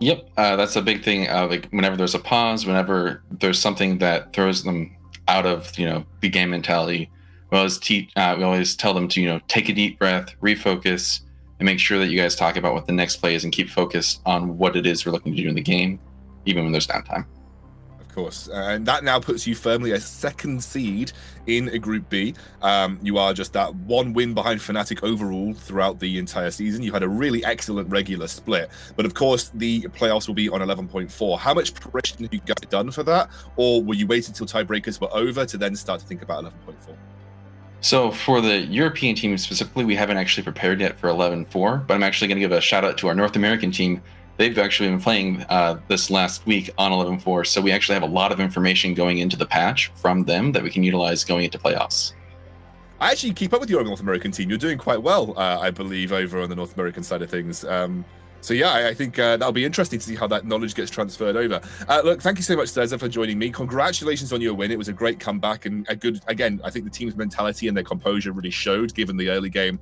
Yep, that's a big thing. Like whenever there's a pause, whenever there's something that throws them out of the game mentality, we always tell them to take a deep breath, refocus, and make sure that you guys talk about what the next play is and keep focused on what it is we're looking to do in the game, even when there's downtime. Of course, and that now puts you firmly a 2nd seed in a Group B. You are just that 1 win behind Fnatic overall throughout the entire season. You had a really excellent regular split, but of course the playoffs will be on 11.4. How much preparation have you guys done for that, or will you wait until tiebreakers were over to then start to think about 11.4? So for the European team specifically, we haven't actually prepared yet for 11.4, but I'm actually going to give a shout out to our North American team. They've actually been playing this last week on 11.4, so we actually have a lot of information going into the patch from them that we can utilize going into playoffs. I actually keep up with your North American team. You're doing quite well, I believe, over on the North American side of things. So yeah, I think that'll be interesting to see how that knowledge gets transferred over. Look, thank you so much, Cesar, for joining me. Congratulations on your win. It was a great comeback and a good, again, I think the team's mentality and their composure really showed, given the early game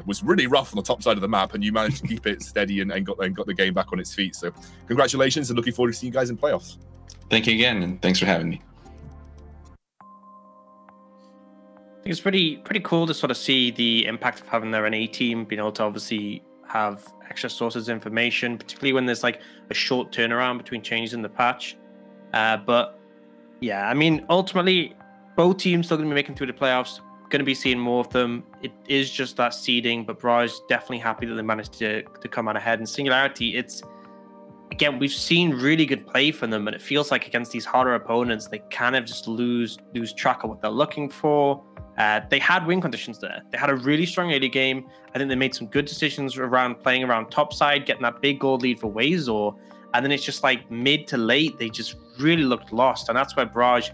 was really rough on the top side of the map, and you managed to keep it steady and got the game back on its feet. So congratulations, and looking forward to seeing you guys in playoffs. Thank you again, and thanks for having me. I think it's pretty cool to sort of see the impact of having their NA team, being able to obviously have extra sources of information, particularly when there's like a short turnaround between changes in the patch. But yeah, I mean, ultimately, both teams still going to be making through the playoffs. Going to be seeing more of them. It is just that seeding, but Barrage definitely happy that they managed to come out ahead. And Singularity, it's again, we've seen really good play from them, and it feels like against these harder opponents, they kind of just lose track of what they're looking for. They had win conditions there. They had a really strong early game. I think they made some good decisions around playing around top side, getting that big gold lead for Wazor. And then it's just like mid to late, they just really looked lost. And that's where Barrage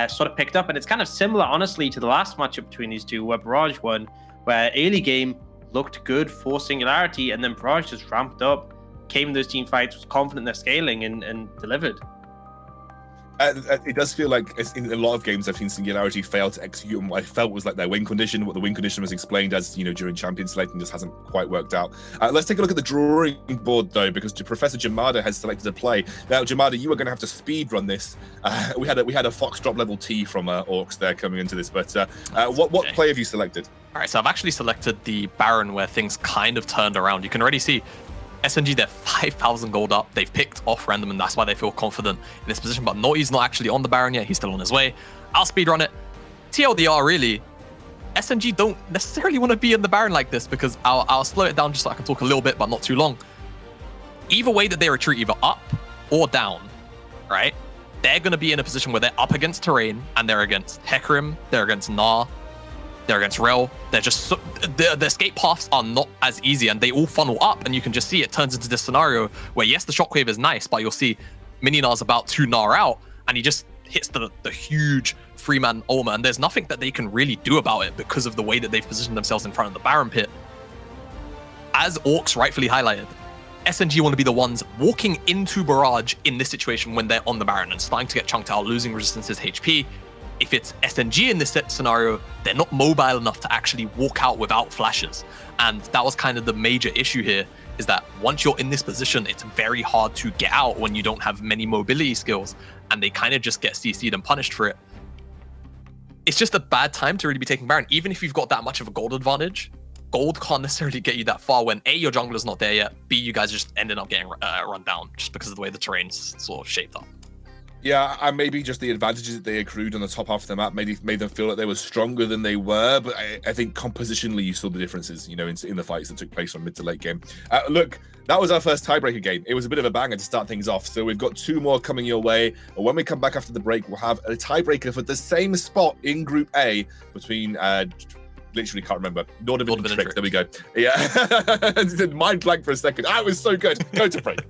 sort of picked up. And it's kind of similar, honestly, to the last matchup between these two, where Barrage won, where early game looked good for Singularity, and then Barrage just ramped up, came in those team fights, was confident in their scaling, and delivered. It does feel like in a lot of games I've seen Singularity fail to execute on what I felt was like their win condition. What the win condition was explained as, you know, during champion selecting just hasn't quite worked out. Let's take a look at the drawing board though, because Professor Jamada has selected a play. Now, Jamada, you are going to have to speed run this. We had a Foxtrot level T from Orcs there coming into this, but what play have you selected? All right, so I've actually selected the Baron, where things kind of turned around. You can already see SNG, they're 5,000 gold up. They've picked off random, and that's why they feel confident in this position. But Naughty's not actually on the Baron yet. He's still on his way. I'll speedrun it. TLDR, really, SNG don't necessarily want to be in the Baron like this, because I'll slow it down just so I can talk a little bit, but not too long. Either way that they retreat, either up or down, right? They're going to be in a position where they're up against terrain, and they're against Hecarim, they're against Gnar, they're against Rel. They're just the escape paths are not as easy, and they all funnel up, and you can just see it turns into this scenario where, yes, the shockwave is nice, but you'll see Mini-Gnar's about to Gnar out, and he just hits the huge free-man Ulma, and there's nothing that they can really do about it because of the way that they've positioned themselves in front of the Baron pit. As Orcs rightfully highlighted, SNG want to be the ones walking into Barrage in this situation when they're on the Baron and starting to get chunked out, losing resistances, HP. If it's SNG in this scenario, they're not mobile enough to actually walk out without flashes. And that was kind of the major issue here, is that once you're in this position, it's very hard to get out when you don't have many mobility skills, and they kind of just get CC'd and punished for it. It's just a bad time to really be taking Baron. Even if you've got that much of a gold advantage, gold can't necessarily get you that far when A, your jungler's not there yet, B, you guys just ended up getting run down just because of the way the terrain's sort of shaped up. Yeah, and maybe just the advantages that they accrued on the top half of the map made them feel like they were stronger than they were. But I think compositionally, you saw the differences, you know, in the fights that took place from mid to late game. Look, that was our first tiebreaker game. It was a bit of a banger to start things off. So we've got 2 more coming your way. When we come back after the break, we'll have a tiebreaker for the same spot in Group A between... literally can't remember. Nordic and Trick. There we go. Yeah. Mind blank for a second. That was so good. Go to break.